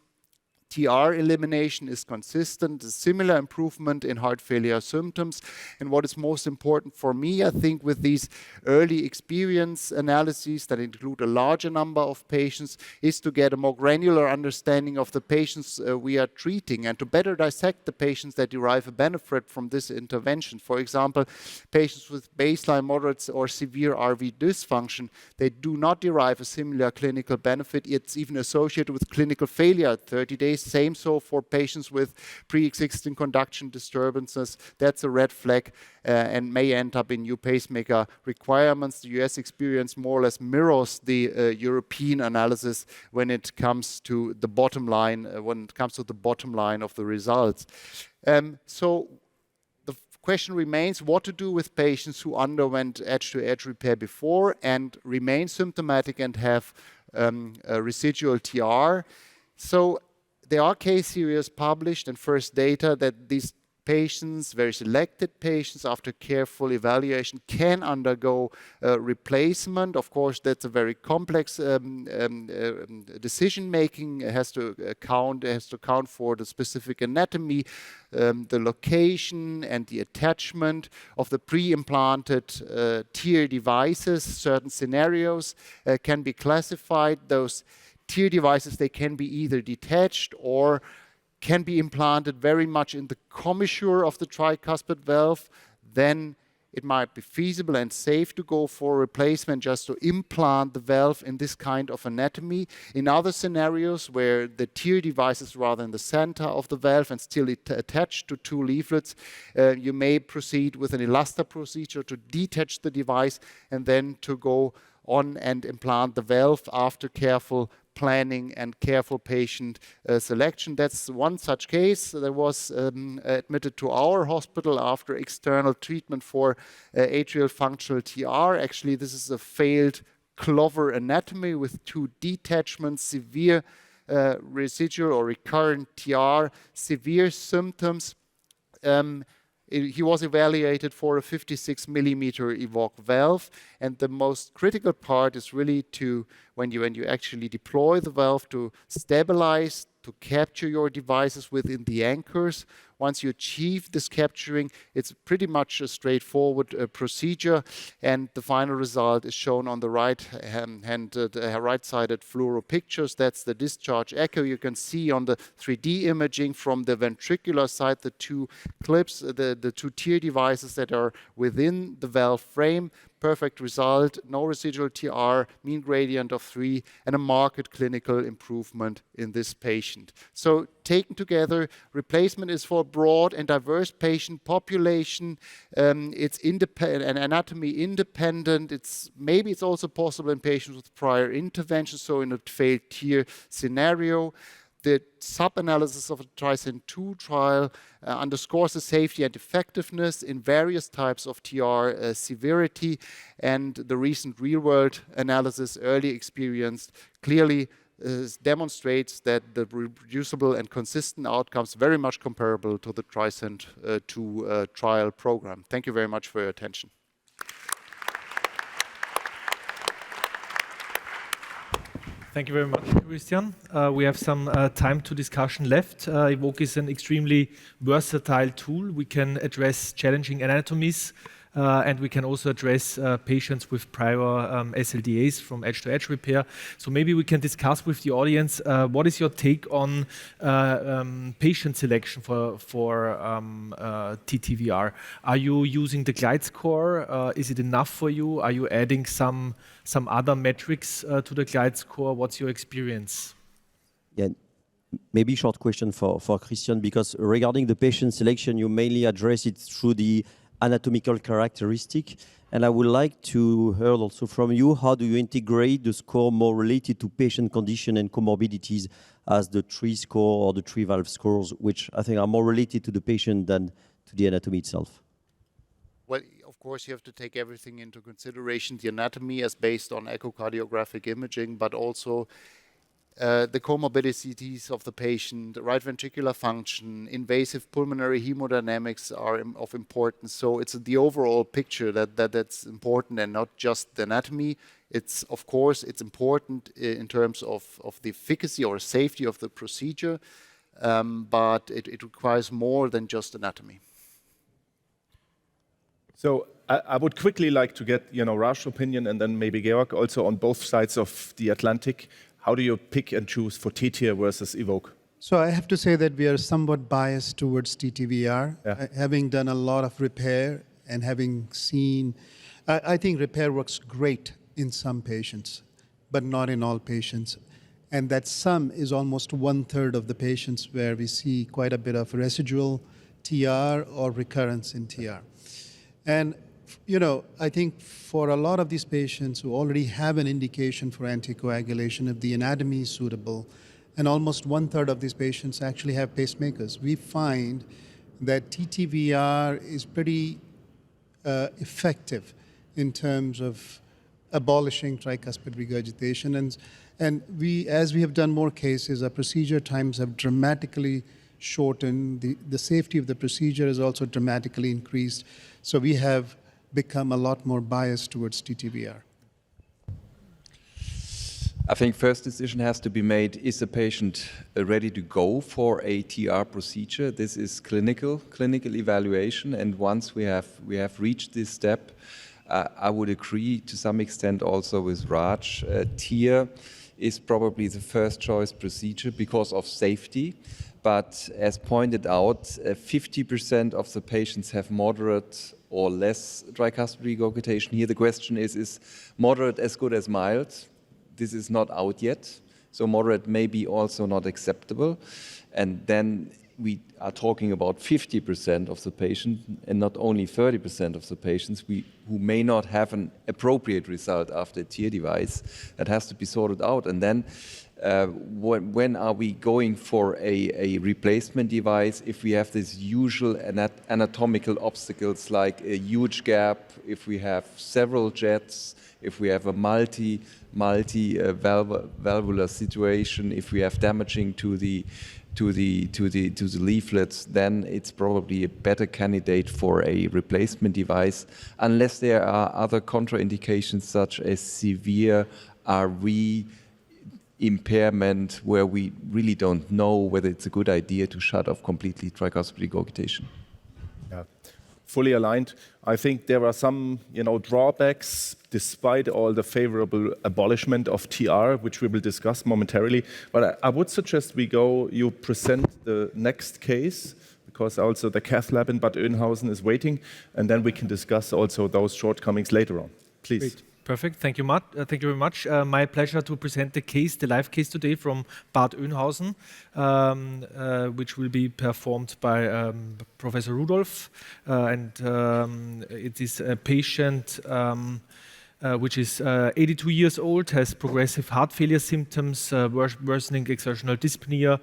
TR elimination is consistent, a similar improvement in heart failure symptoms. And what is most important for me, I think, with these early experience analyses that include a larger number of patients, is to get a more granular understanding of the patients we are treating and to better dissect the patients that derive a benefit from this intervention. For example, patients with baseline moderate or severe RV dysfunction, they do not derive a similar clinical benefit. It's even associated with clinical failure at 30 days. Same so for patients with pre-existing conduction disturbances. That's a red flag and may end up in new pacemaker requirements. The US experience more or less mirrors the European analysis when it comes to the bottom line, of the results. So the question remains what to do with patients who underwent edge-to-edge repair before and remain symptomatic and have a residual TR. So there are case series published and first data that these patients, very selected patients, after careful evaluation can undergo replacement. Of course, that's a very complex decision making. It has to account for the specific anatomy, the location and the attachment of the pre-implanted TEER devices. Certain scenarios can be classified. Those TEER devices, they can be either detached or can be implanted very much in the commissure of the tricuspid valve, then it might be feasible and safe to go for replacement, just to implant the valve in this kind of anatomy. In other scenarios where the tear device is rather in the center of the valve and still attached to two leaflets, you may proceed with an elaster procedure to detach the device and then to go on and implant the valve after careful planning and careful patient selection. That's one such case that was admitted to our hospital after external treatment for atrial functional TR. Actually, this is a failed Clover anatomy with two detachments, severe residual or recurrent TR, severe symptoms. He was evaluated for a 56 millimeter EVOQUE valve, and the most critical part is really to, when you actually deploy the valve, to stabilize, to capture your devices within the anchors. Once you achieve this capturing, it's pretty much a straightforward procedure, and the final result is shown on the right-sided fluoro pictures. That's the discharge echo. You can see on the 3D imaging from the ventricular side the two clips, the two tear devices that are within the valve frame. Perfect result, no residual TR, mean gradient of 3, and a marked clinical improvement in this patient. So taken together, replacement is for a broad and diverse patient population. It's independent, anatomy independent. Maybe it's also possible in patients with prior intervention, so in a failed TEER scenario. The sub-analysis of the TRISCEND-2 trial underscores the safety and effectiveness in various types of TR severity, and the recent real-world analysis early experienced clearly demonstrates that the reproducible and consistent outcomes very much comparable to the TRISCEND-2 trial program. Thank you very much for your attention. Thank you very much, Christian. We have some time to discussion left. EVOQUE is an extremely versatile tool. We can address challenging anatomies, and we can also address patients with prior SLDAs from edge-to-edge repair. So maybe we can discuss with the audience, what is your take on patient selection for TTVR? Are you using the glide score? Is it enough for you? Are you adding some other metrics to the glide score? What's your experience? Yeah, maybe short question for Christian, because regarding the patient selection, you mainly address it through the anatomical characteristic. And I would like to hear also from you, how do you integrate the score more related to patient condition and comorbidities as the TRI score or the TRI valve scores, which I think are more related to the patient than to the anatomy itself? Well, of course, you have to take everything into consideration, the anatomy as based on echocardiographic imaging, but also the comorbidities of the patient, right ventricular function, invasive pulmonary hemodynamics are of importance. So it's the overall picture that's important, and not just the anatomy. It's, of course, it's important in terms of the efficacy or safety of the procedure, but it requires more than just anatomy. So I would quickly like to get Raj's opinion, and then maybe Georg, also on both sides of the Atlantic. How do you pick and choose for TTR versus EVOQUE? So I have to say that we are somewhat biased towards TTVR, having done a lot of repair and having seen, I think repair works great in some patients, but not in all patients. And that some is almost 1/3 of the patients where we see quite a bit of residual TR or recurrence in TR. And I think for a lot of these patients who already have an indication for anticoagulation, if the anatomy is suitable, and almost 1/3 of these patients actually have pacemakers, we find that TTVR is pretty effective in terms of abolishing tricuspid regurgitation. And as we have done more cases, our procedure times have dramatically shortened. The safety of the procedure has also dramatically increased. So we have become a lot more biased towards TTVR. I think first decision has to be made, is the patient ready to go for a TR procedure? This is clinical evaluation, and once we have reached this step, I would agree to some extent also with Raj. TR is probably the first choice procedure because of safety. But as pointed out, 50% of the patients have moderate or less tricuspid regurgitation. Here the question is moderate as good as mild? This is not out yet. So moderate may be also not acceptable. And then we are talking about 50% of the patient and not only 30% of the patients who may not have an appropriate result after a TEER device. That has to be sorted out. And then when are we going for a replacement device if we have these usual anatomical obstacles like a huge gap, if we have several jets, if we have a multi-valvular situation, if we have damaging to the leaflets, then it's probably a better candidate for a replacement device, unless there are other contraindications such as severe RV impairment where we really don't know whether it's a good idea to shut off completely tricuspid regurgitation. Yeah, fully aligned. I think there are some, drawbacks despite all the favorable abolishment of TR, which we will discuss momentarily. But I would suggest you present the next case, because also the cath lab in Bad Oeynhausen is waiting, and then we can discuss also those shortcomings later on. Please. Great. Perfect. Thank you, Matt. Thank you very much. My pleasure to present the live case today from Bad Oeynhausen, which will be performed by Professor Rudolph. It is a patient which is 82 years old, has progressive heart failure symptoms, worsening exertional dyspnea.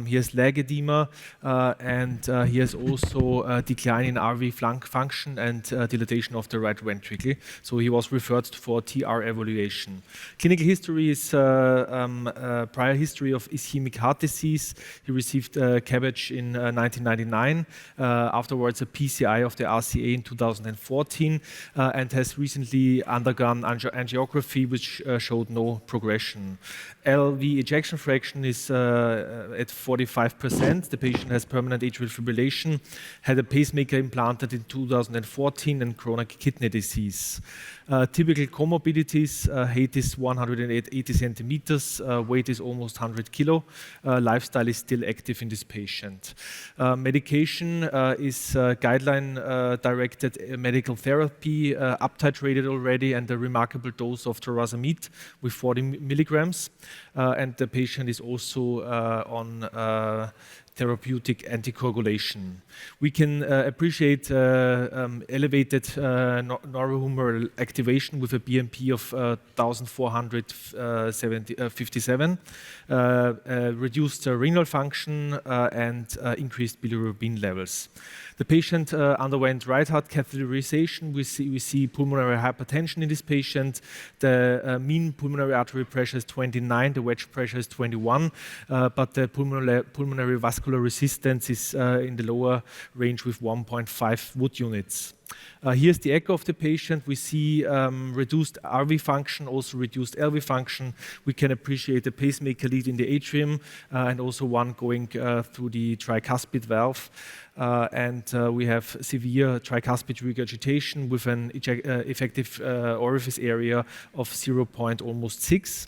He has leg edema, and he has also a decline in RV function and dilatation of the right ventricle. So he was referred for TR evaluation. Clinical history is prior history of ischemic heart disease. He received CABG in 1999, afterwards a PCI of the RCA in 2014, and has recently undergone angiography, which showed no progression. LV ejection fraction is at 45%. The patient has permanent atrial fibrillation, had a pacemaker implanted in 2014, and chronic kidney disease. Typical comorbidities: height is 180 centimeters, weight is almost 100 kilo. Lifestyle is still active in this patient. Medication is guideline-directed medical therapy, uptitrated already, and a remarkable dose of toracamide with 40 milligrams. And the patient is also on therapeutic anticoagulation. We can appreciate elevated neurohumoral activation with a BNP of 1457, reduced renal function, and increased bilirubin levels. The patient underwent right heart catheterization. We see pulmonary hypertension in this patient. The mean pulmonary artery pressure is 29, the wedge pressure is 21, but the pulmonary vascular resistance is in the lower range with 1.5 Wood units. Here's the echo of the patient. We see reduced RV function, also reduced LV function. We can appreciate a pacemaker lead in the atrium and also one going through the tricuspid valve. We have severe tricuspid regurgitation with an effective orifice area of 0.6.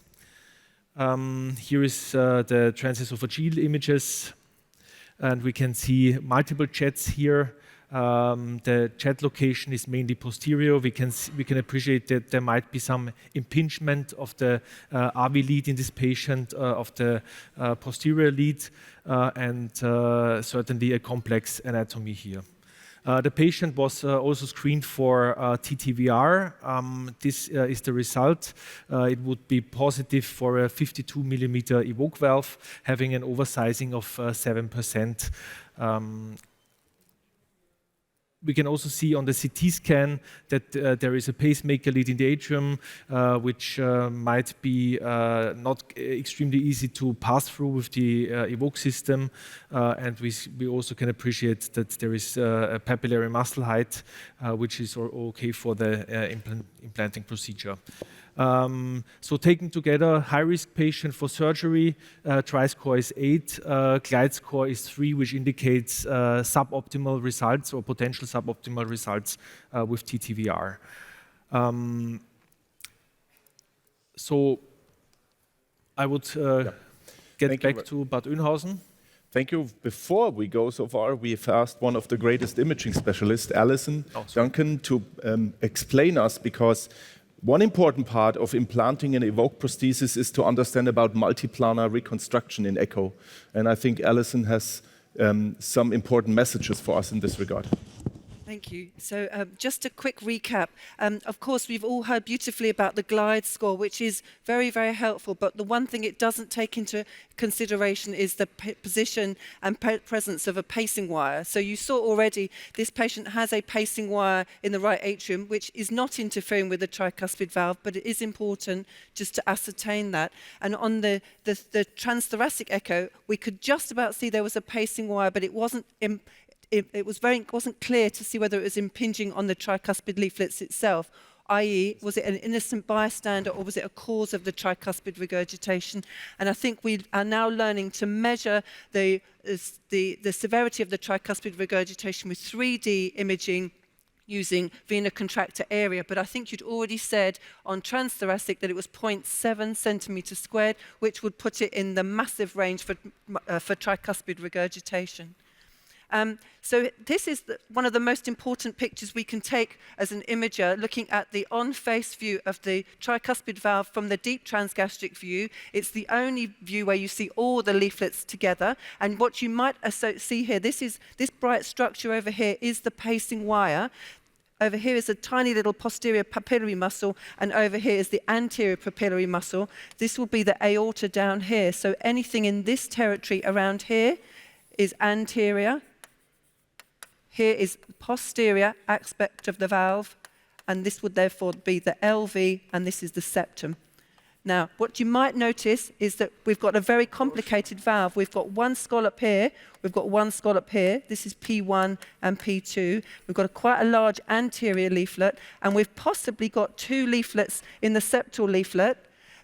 Here is the transesophageal images, and we can see multiple jets here. The jet location is mainly posterior. We can appreciate that there might be some impingement of the RV lead in this patient, of the posterior lead, and certainly a complex anatomy here. The patient was also screened for TTVR. This is the result. It would be positive for a 52 millimeter EVOQUE valve, having an oversizing of 7%. We can also see on the CT scan that there is a pacemaker lead in the atrium, which might be not extremely easy to pass through with the EVOQUE system. And we also can appreciate that there is a papillary muscle height, which is okay for the implanting procedure. So taken together, high-risk patient for surgery, TRI-score is 8, GLIDE score is 3, which indicates suboptimal results or potential suboptimal results with TTVR. So I would get back to Bad Oeynhausen. Thank you. Before we go so far, we've asked one of the greatest imaging specialists, Alison Duncan, to explain us, because one important part of implanting an EVOQUE prosthesis is to understand about multiplanar reconstruction in echo. And I think Alison has some important messages for us in this regard. Thank you. So just a quick recap. Of course, we've all heard beautifully about the GLIDE score, which is very, very helpful. But the one thing it doesn't take into consideration is the position and presence of a pacing wire. So you saw already this patient has a pacing wire in the right atrium, which is not interfering with the tricuspid valve, but it is important just to ascertain that. And on the transthoracic echo, we could just about see there was a pacing wire, but it wasn't wasn't clear to see whether it was impinging on the tricuspid leaflets itself, i.e. was it an innocent bystander or was it a cause of the tricuspid regurgitation? And I think we are now learning to measure the severity of the tricuspid regurgitation with 3D imaging using vena contracta area, but I think you'd already said on transthoracic that it was 0.7 centimeters squared, which would put it in the massive range for tricuspid regurgitation. So this is one of the most important pictures we can take as an imager, looking at the on-face view of the tricuspid valve from the deep transgastric view. It's the only view where you see all the leaflets together. And what you might see here, this bright structure over here is the pacing wire. Over here is a tiny little posterior papillary muscle, and over here is the anterior papillary muscle. This will be the aorta down here. So anything in this territory around here is anterior. Here is the posterior aspect of the valve, and this would therefore be the LV, and this is the septum. Now, what you might notice is that we've got a very complicated valve. We've got one scallop here, we've got one scallop here. This is P1 and P2. We've got quite a large anterior leaflet, and we've possibly got 2 leaflets in the septal leaflet.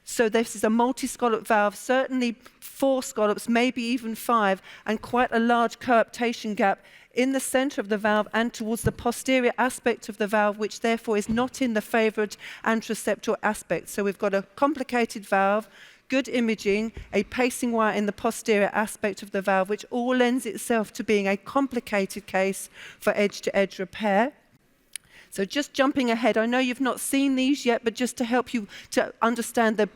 So this is a multi-scallop valve, certainly 4 scallops, maybe even 5, and quite a large coaptation gap in the center of the valve and towards the posterior aspect of the valve, which therefore is not in the favored anteroseptal aspect. So we've got a complicated valve, good imaging, a pacing wire in the posterior aspect of the valve, which all lends itself to being a complicated case for edge-to-edge repair. So just jumping ahead, I know you've not seen these yet, but just to help you to understand the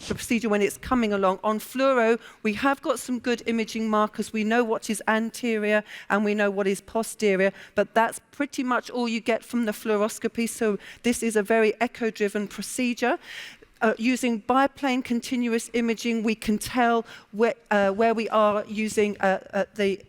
procedure when it's coming along. On fluoro, we have got some good imaging markers. We know what is anterior and we know what is posterior, but that's pretty much all you get from the fluoroscopy. So this is a very echo-driven procedure. Using biplane continuous imaging, we can tell where we are using the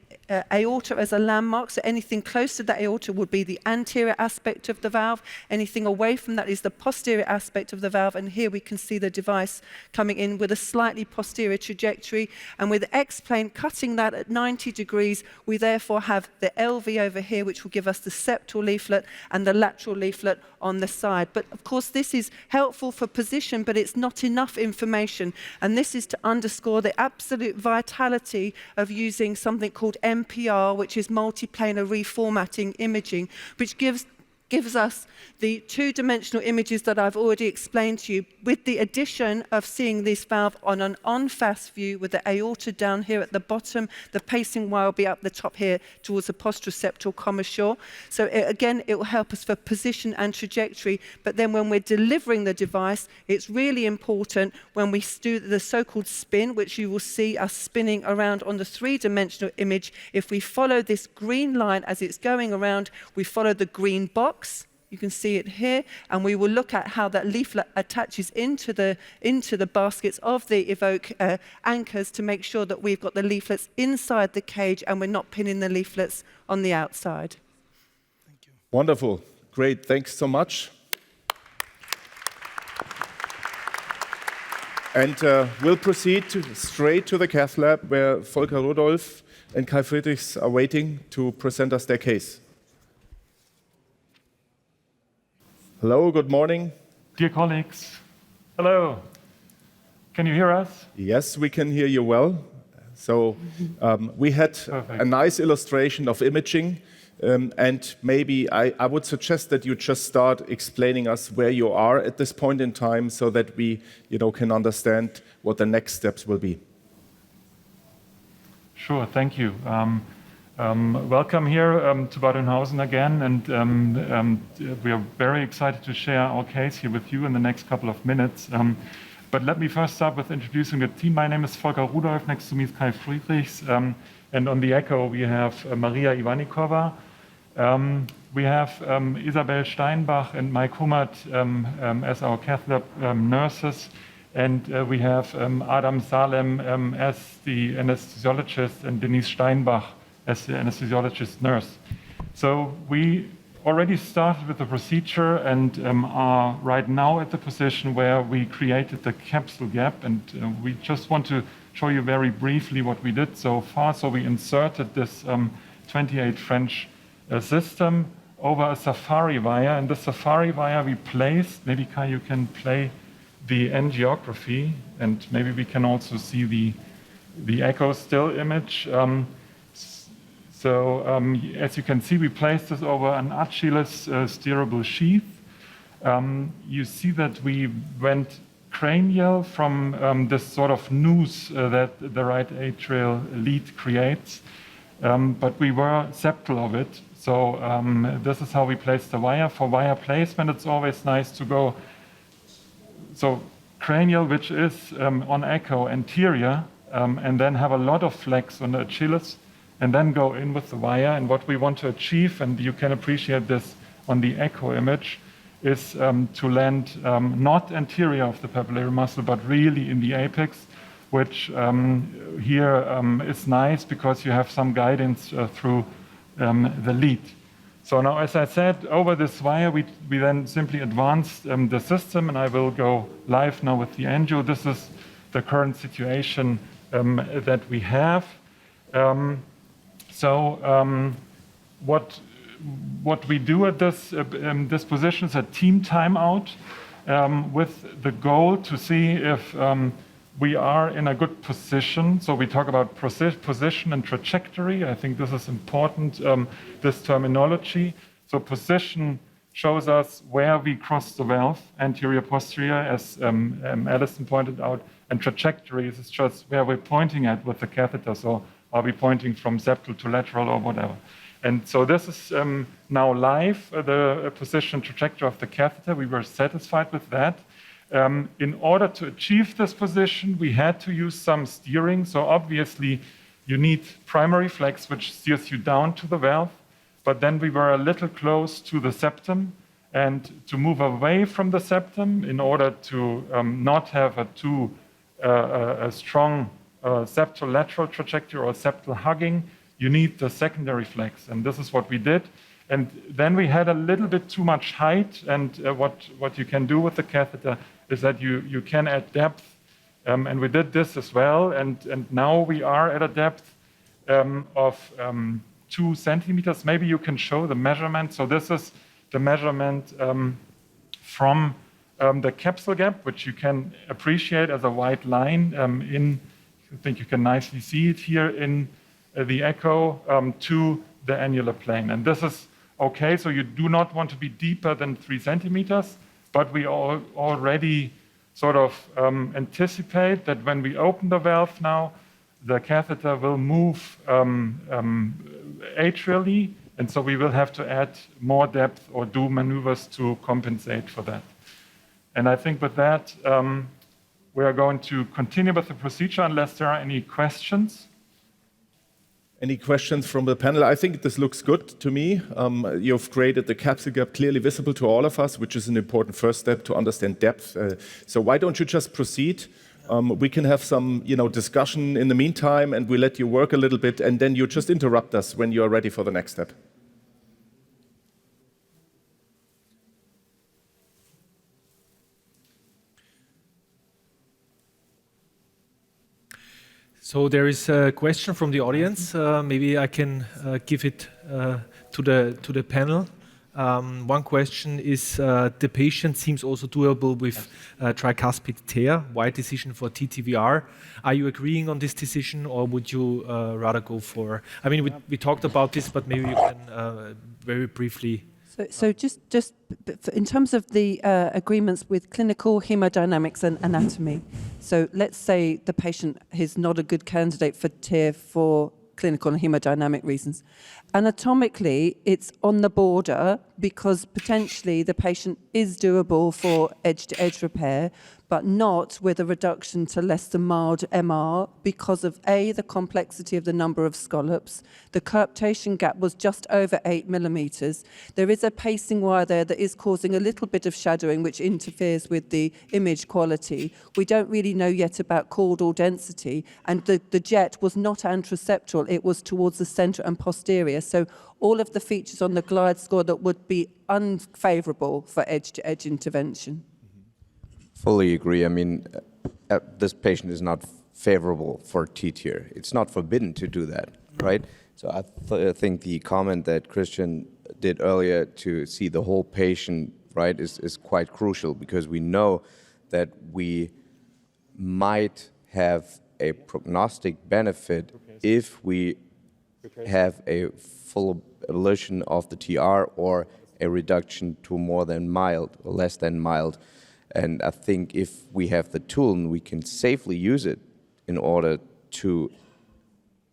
aorta as a landmark. So anything close to the aorta would be the anterior aspect of the valve. Anything away from that is the posterior aspect of the valve. And here we can see the device coming in with a slightly posterior trajectory. And with X-plane cutting that at 90 degrees, we therefore have the LV over here, which will give us the septal leaflet and the lateral leaflet on the side. But of course, this is helpful for position, but it's not enough information. And this is to underscore the absolute vitality of using something called MPR, which is multiplanar reformatting imaging, which gives us the 2-dimensional images that I've already explained to you, with the addition of seeing this valve on an en-face view with the aorta down here at the bottom. The pacing wire will be up the top here towards the posturoseptal commissure. So again, it will help us for position and trajectory. But then when we're delivering the device, it's really important when we do the so-called spin, which you will see us spinning around on the 3-dimensional image. If we follow this green line as it's going around, we follow the green box. You can see it here, and we will look at how that leaflet attaches into the baskets of the EVOQUE anchors to make sure that we've got the leaflets inside the cage and we're not pinning the leaflets on the outside. Thank you. Wonderful. Great. Thanks so much. And we'll proceed straight to the cath lab where Volker Rudolph and Kai Friedrichs are waiting to present us their case. Hello, good morning. Dear colleagues, hello. Can you hear us? Yes, we can hear you well. So we had a nice illustration of imaging, and maybe I would suggest that you just start explaining us where you are at this point in time so that we can understand what the next steps will be. Sure, thank you. Welcome here to Bad Oeynhausen again, and we are very excited to share our case here with you in the next couple of minutes. But let me first start with introducing the team. My name is Volker Rudolph, next to me is Kai Friedrichs, and on the echo we have Maria Ivanikova. We have Isabel Steinbach and Mike Hummert as our catheter nurses, and we have Adam Salem as the anesthesiologist and Denise Steinbach as the anesthesiologist nurse. So we already started with the procedure and are right now at the position where we created the capsule gap, and we just want to show you very briefly what we did so far. So we inserted this 28 French system over a safari wire, and the safari wire we placed, maybe Kai, you can play the angiography, and maybe we can also see the echo still image. As you can see, we placed this over an Achilles steerable sheath. You see that we went cranial from this sort of noose that the right atrial lead creates, but we were septal of it. So this is how we place the wire. For wire placement, it's always nice to go so cranial, which is on echo anterior, and then have a lot of flex on the Achilles, and then go in with the wire. And what we want to achieve, and you can appreciate this on the echo image, is to land not anterior of the papillary muscle, but really in the apex, which here is nice because you have some guidance through the lead. So now, as I said, over this wire, we then simply advanced the system, and I will go live now with the angio. This is the current situation that we have. What we do at this position is a team timeout with the goal to see if we are in a good position. So we talk about position and trajectory. I think this is important, this terminology. So position shows us where we cross the valve, anterior, posterior, as Alison pointed out, and trajectory is just where we're pointing at with the catheter. So are we pointing from septal to lateral or whatever? And so this is now live, the position trajectory of the catheter. We were satisfied with that. In order to achieve this position, we had to use some steering. So obviously, you need primary flex, which steers you down to the valve. But then we were a little close to the septum. And to move away from the septum, in order to not have a too strong septal lateral trajectory or septal hugging, you need the secondary flex. And this is what we did. And then we had a little bit too much height. And what you can do with the catheter is that you can add depth. And we did this as well. And now we are at a depth of 2 centimeters. Maybe you can show the measurement. So this is the measurement from the capsule gap, which you can appreciate as a white line I think you can nicely see it here in the echo to the annular plane. And this is okay. So you do not want to be deeper than 3 centimeters. But we already sort of anticipate that when we open the valve now, the catheter will move atrially, and so we will have to add more depth or do maneuvers to compensate for that. And I think with that, we are going to continue with the procedure unless there are any questions. Any questions from the panel? I think this looks good to me. You've created the capsule gap clearly visible to all of us, which is an important first step to understand depth. So why don't you just proceed? We can have some, discussion in the meantime, and we let you work a little bit, and then you just interrupt us when you are ready for the next step. So there is a question from the audience. Maybe I can give it to the panel. One question is, the patient seems also doable with tricuspid tear. Why decision for TTVR? Are you agreeing on this decision, or would you rather go for... I mean, we talked about this, but maybe you can very briefly... So just in terms of the agreements with clinical hemodynamics and anatomy, so let's say the patient is not a good candidate for TEER for clinical and hemodynamic reasons. Anatomically, it's on the border because potentially the patient is doable for edge-to-edge repair, but not with a reduction to less than mild MR because of A, the complexity of the number of scallops. The coaptation gap was just over 8 millimeters. There is a pacing wire there that is causing a little bit of shadowing, which interferes with the image quality. We don't really know yet about caudal density, and the jet was not anteroseptal, it was towards the center and posterior. So all of the features on the glide score that would be unfavorable for edge-to-edge intervention. Fully agree. I mean, this patient is not favorable for T-tier. It's not forbidden to do that, right? So I think the comment that Christian did earlier to see the whole patient, right, is quite crucial because we know that we might have a prognostic benefit if we have a full abolition of the TR or a reduction to more than mild or less than mild. And I think if we have the tool and we can safely use it in order to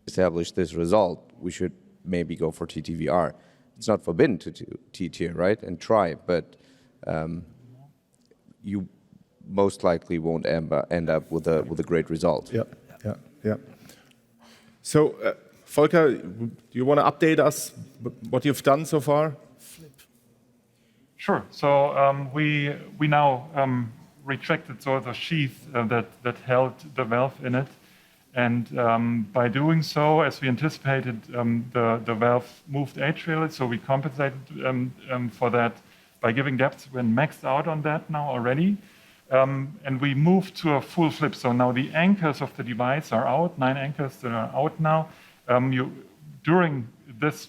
establish this result, we should maybe go for TTVR. It's not forbidden to do T-tier, right? And try, but you most likely won't end up with a great result. Yeah. So, Volker, do you want to update us what you've done so far? Sure. So we now retracted the sheath that held the valve in it. And by doing so, as we anticipated, the valve moved atrially, so we compensated for that by giving depth. We're maxed out on that now already. And we moved to a full flip. So now the anchors of the device are out, 9 anchors that are out now. During this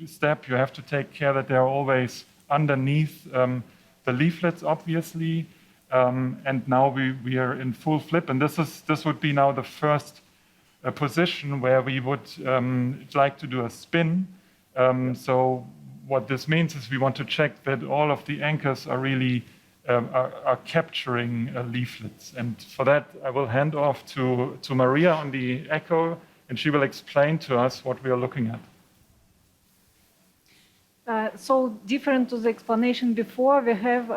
step, you have to take care that they're always underneath the leaflets, obviously. And now we are in full flip. And this would be now the first position where we would like to do a spin. So what this means is we want to check that all of the anchors are really are capturing leaflets. And for that, I will hand off to Maria on the echo, and she will explain to us what we are looking at. So different to the explanation before, we have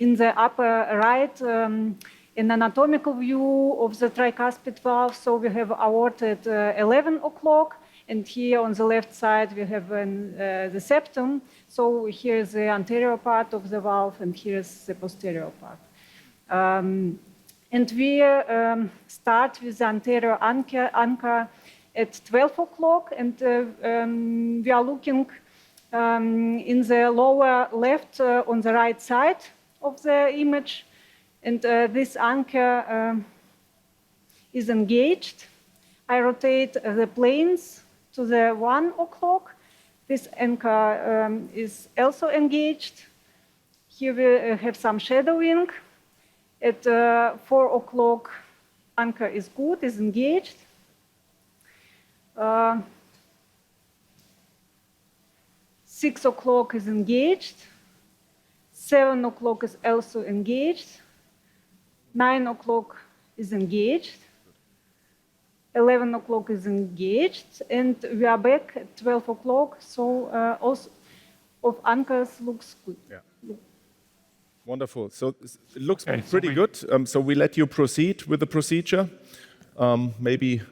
in the upper right an anatomical view of the tricuspid valve. So we have aorta at 11 o'clock. And here on the left side, we have the septum. So here is the anterior part of the valve, and here is the posterior part. And we start with the anterior anchor at 12 o'clock, and we are looking in the lower left on the right side of the image. And this anchor is engaged. I rotate the planes to the 1 o'clock. This anchor is also engaged. Here we have some shadowing. At 4 o'clock, anchor is good, is engaged. 6 o'clock is engaged. 7 o'clock is also engaged. 9 o'clock is engaged. 11 o'clock is engaged, and we are back at 12 o'clock, so also of anchors looks good. Yeah. Wonderful. So it looks pretty good. So we let you proceed with the procedure. Maybe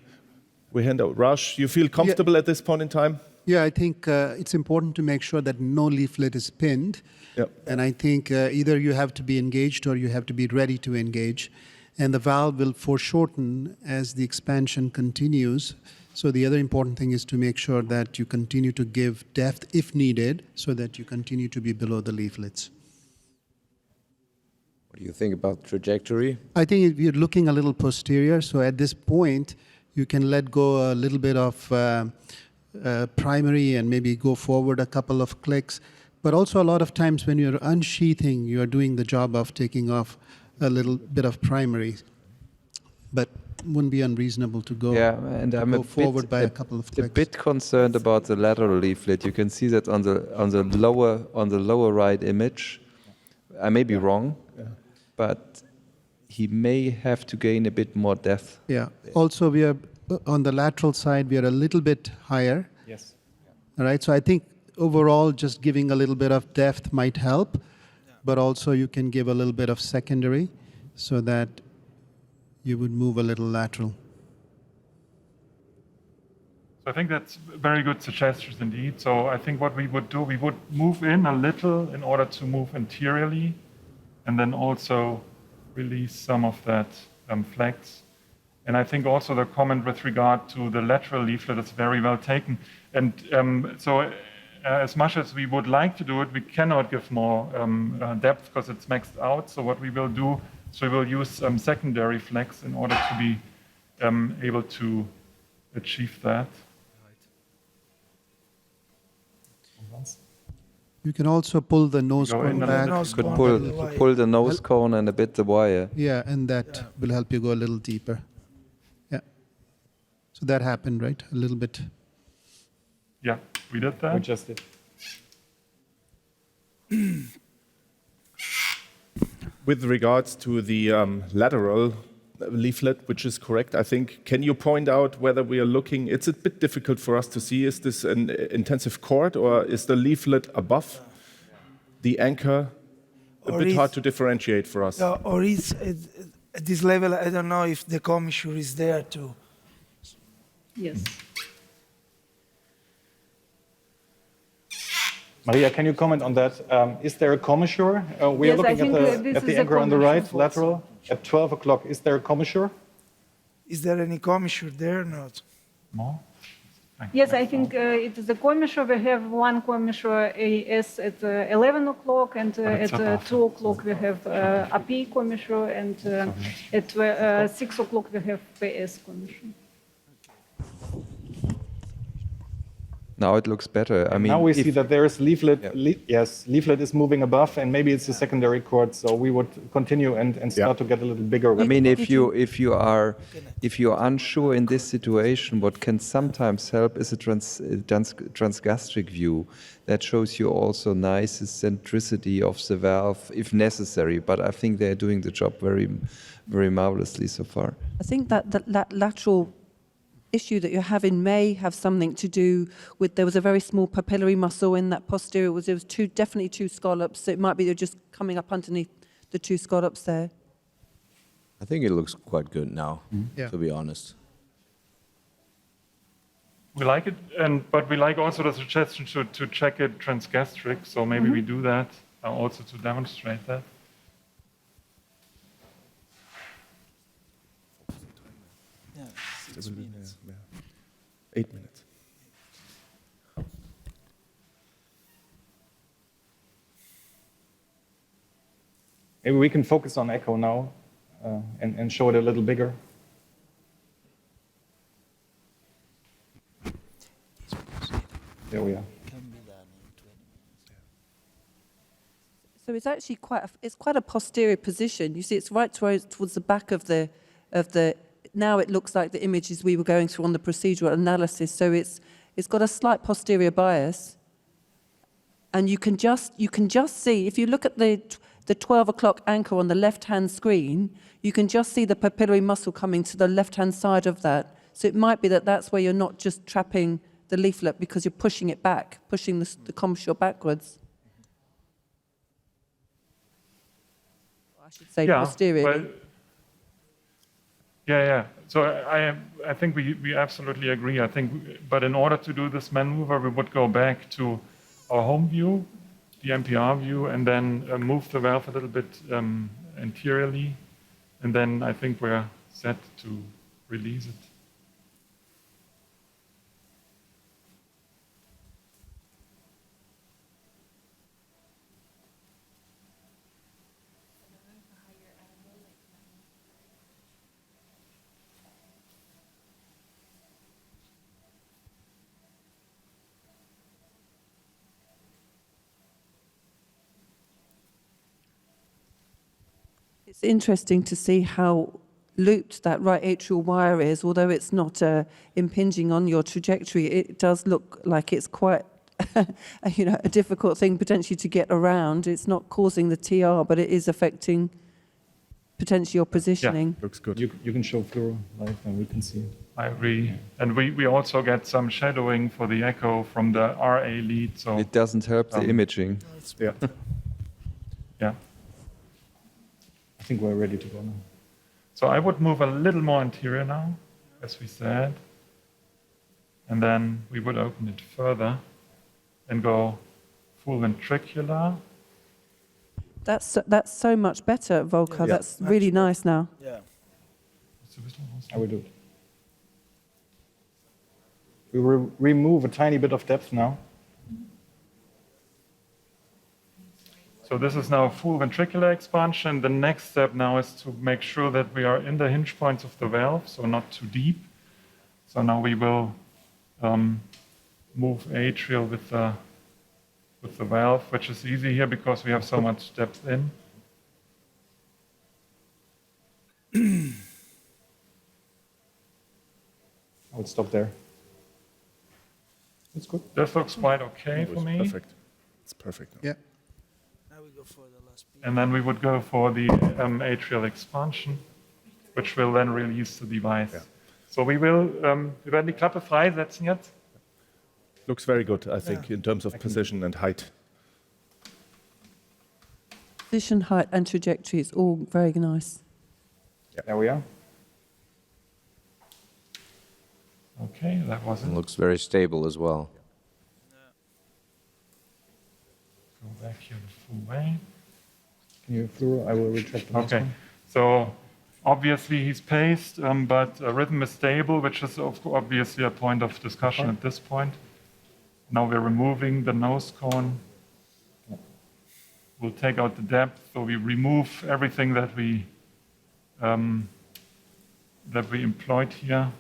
we hand out Raj. You feel comfortable at this point in time? Yeah, I think it's important to make sure that no leaflet is pinned. Yep. And I think either you have to be engaged or you have to be ready to engage. And the valve will foreshorten as the expansion continues. So the other important thing is to make sure that you continue to give depth if needed so that you continue to be below the leaflets. What do you think about trajectory? I think we're looking a little posterior. So at this point, you can let go a little bit of primary and maybe go forward a couple of clicks. But also a lot of times when you're unsheathing, you're doing the job of taking off a little bit of primary. But wouldn't be unreasonable to go. Yeah, and I'm forward by a couple of clicks. a bit concerned about the lateral leaflet. You can see that on the lower right image. I may be wrong, but he may have to gain a bit more depth. Yeah. Also, we are on the lateral side. We are a little bit higher. Yes. All right. So I think overall, just giving a little bit of depth might help, but also you can give a little bit of secondary, so that you would move a little lateral. So I think that's very good suggestions indeed. So I think what we would do, we would move in a little in order to move anteriorly, and then also release some of that flex. And I think also the comment with regard to the lateral leaflet is very well taken. And as much as we would like to do it, we cannot give more depth because it's maxed out. So what we will do is we will use secondary flex in order to be able to achieve that. You can also pull the nose cone back. You could pull the nose cone and a bit the wire. Yeah, and that will help you go a little deeper. Yeah. So that happened, right? A little bit. Yeah, we did that. We just did. With regards to the lateral leaflet, which is correct, I think, can you point out whether we are looking, it's a bit difficult for us to see, is this an intensive cord or is the leaflet above the anchor? A bit hard to differentiate for us. Or is at this level, I don't know if the commissure is there too. Yes. Maria, can you comment on that? Is there a commissure? We are looking at the anchor on the right, lateral, at 12 o'clock. Is there a commissure? Is there any commissure there or not? No. Yes, I think it is a commissure. We have one commissure AS at 11 o'clock, and at 2 o'clock we have AP commissure, and at 6 o'clock we have PS commissure. Now it looks better. I mean, now we see that there is leaflet. Yes, leaflet is moving above, and maybe it's a secondary cord. So we would continue and start to get a little bigger. I mean, if you are unsure in this situation, what can sometimes help is a transgastric view that shows you also nice centricity of the valve if necessary. But I think they're doing the job very, very marvelously so far. I think that lateral issue that you have in may have something to do with, there was a very small papillary muscle in that posterior, there was definitely two scallops, so it might be they're just coming up underneath the two scallops there. I think it looks quite good now, to be honest. We like it, but we like also the suggestion to check it transgastric, so maybe we do that also to demonstrate that. Yeah, 6 minutes. 8 minutes. Maybe we can focus on echo now and show it a little bigger. There we are. So it's actually quite a posterior position. You see, it's right towards the back of the. Now it looks like the images we were going through on the procedural analysis. So it's got a slight posterior bias, and you can just see if you look at the 12 o'clock anchor on the left-hand screen, you can just see the papillary muscle coming to the left-hand side of that. So it might be that that's where you're not just trapping the leaflet because you're pushing it back, pushing the commissure backwards. I should say posterior. Well, yeah. So I think we absolutely agree. I think, but in order to do this maneuver, we would go back to our home view, the MPR view, and then move the valve a little bit anteriorly, and then I think we're set to release it. It's interesting to see how looped that right atrial wire is, although it's not impinging on your trajectory, it does look like it's quite a difficult thing potentially to get around. It's not causing the TR, but it is affecting potentially your positioning. Yeah, looks good. You can show fluoro live and we can see. I agree. And we also get some shadowing for the echo from the RA lead. So It doesn't help the imaging. Yeah. yeah. I think we're ready to go now. So I would move a little more anterior now, as we said. And then we would open it further and go full ventricular. That's so much better, Volker. Yeah. That's really nice now. Yeah. I will do it. We will remove a tiny bit of depth now. So this is now full ventricular expansion. The next step now is to make sure that we are in the hinge points of the valve, so not too deep. So now we will move atrial with the valve, which is easy here because we have so much depth in. I would stop there. That's good. This looks quite okay for me. Perfect. It's perfect. Yeah. Now we go for the last piece. And then we would go for the atrial expansion, which will then release the device. Yeah. So we will, wir werden die Klappe freisetzen jetzt. Looks very good, I think, in terms of position and height. Position, height, and trajectory is all very nice. There we are. Okay, that was it. It looks very stable as well. Go back here the full way. Can you fluoro? I will retract the next Okay, one. so obviously he's paced, but rhythm is stable, which is obviously a point of discussion at this point. Now we're removing the nose cone. We'll take out the depth, so we remove everything that we employed here.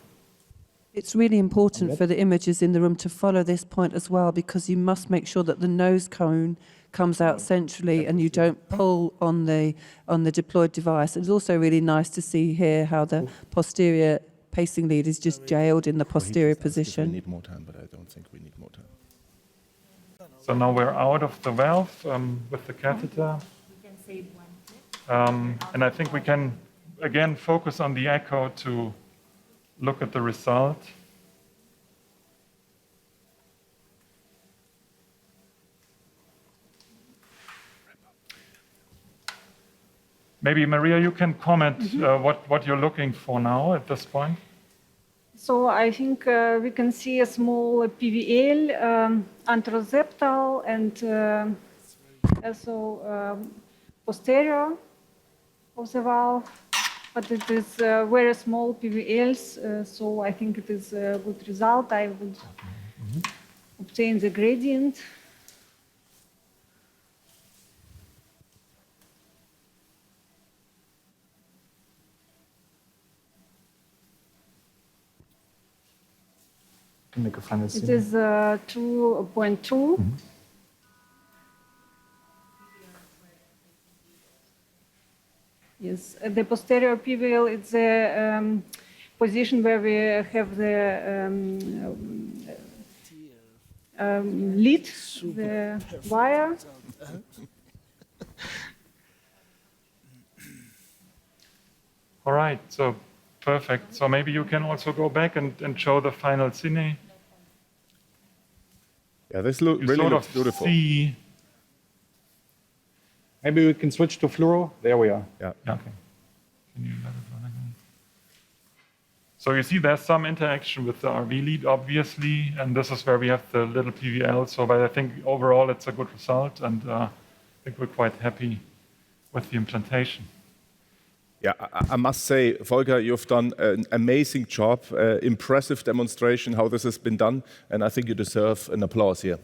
It's really important for the imagers in the room to follow this point as well, because you must make sure that the nose cone comes out centrally and you don't pull on the deployed device. It's also really nice to see here how the posterior pacing lead is just jailed in the posterior We position. need more time, but I don't think we need more time. So now we're out of the valve with the catheter. And I think we can, again, focus on the echo to look at the result. Maybe, Maria, you can comment what you're looking for now at this point. So I think we can see a small PVL, anteroseptal, and also posterior of the valve. But it is very small PVLs, so I think it is a good result. I would obtain the gradient. Can make a final It is 2.2. Yes, the posterior PVL is the position where we have the lead, the wire. All right, so perfect. So maybe you can also go back and show the final cine. Yeah, this You really sort looks of beautiful. see. Maybe we can switch to fluoro. There we are. Yeah. Yeah. Okay. Can you let it run again? So you see there's some interaction with the RV lead, obviously, and this is where we have the little PVL. So, but I think overall it's a good result, and I think we're quite happy with the implantation. Yeah, I must say, Volker, you've done an amazing job, impressive demonstration how this has been done, and I think you deserve an applause here.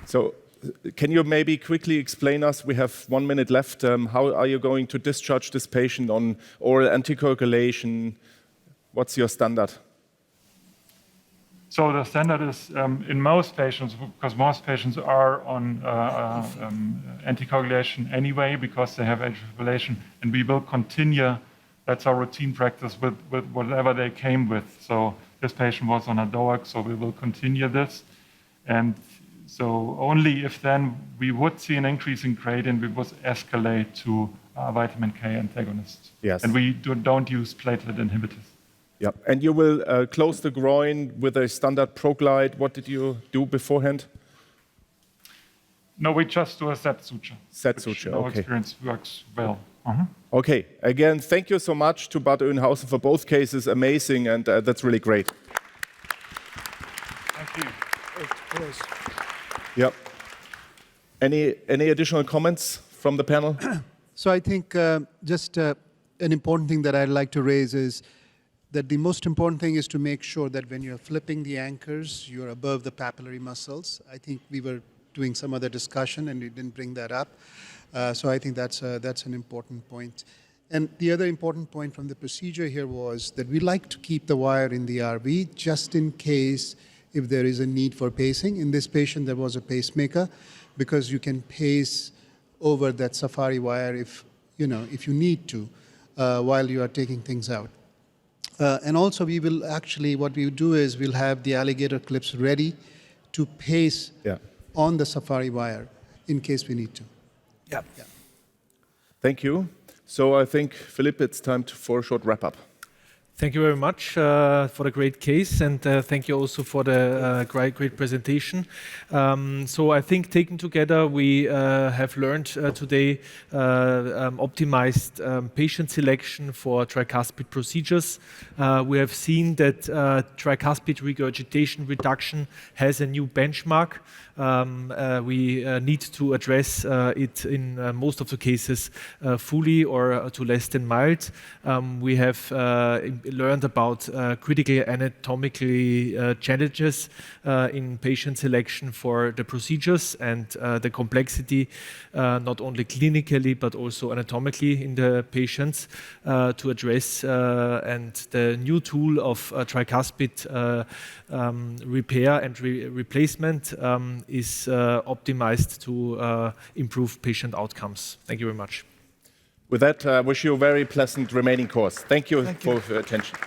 So, can you maybe quickly explain us, we have 1 minute left, how are you going to discharge this patient on oral anticoagulation? What's your standard? So the standard is in most patients, because most patients are on anticoagulation anyway because they have atrial fibrillation, and we will continue. That's our routine practice with whatever they came with. So this patient was on a DOAC, so we will continue this. And so only if then we would see an increase in creatinine, we would escalate to vitamin K antagonists. Yes. And we don't use platelet inhibitors. Yeah. And you will close the groin with a standard ProGlide. What did you do beforehand? No, we just do a set suture. Set suture, Our okay. experience works well. Okay, again, thank you so much to Bad Oeynhausen for both cases. Amazing, and that's really great. Thank you. Yep. Any additional comments from the panel? So I think just an important thing that I'd like to raise is that the most important thing is to make sure that when you're flipping the anchors, you're above the papillary muscles. I think we were doing some other discussion and we didn't bring that up. So I think that's an important point. And the other important point from the procedure here was that we like to keep the wire in the RV just in case if there is a need for pacing. In this patient, there was a pacemaker because you can pace over that safari wire if you need to while you are taking things out. And also we will actually, what we do is we'll have the alligator clips ready to pace on the safari wire in case we need to. Yeah. Thank you. So I think, Philipp, it's time for a short wrap-up. Thank you very much for the great case, and thank you also for the great presentation. So I think taken together, we have learned today optimized patient selection for tricuspid procedures. We have seen that tricuspid regurgitation reduction has a new benchmark. We need to address it in most of the cases fully or to less than mild. We have learned about critical anatomical challenges in patient selection for the procedures and the complexity, not only clinically but also anatomically in the patients to address. And the new tool of tricuspid repair and replacement is optimized to improve patient outcomes. Thank you very much. With that, I wish you a very pleasant remaining course. Thank you for your attention.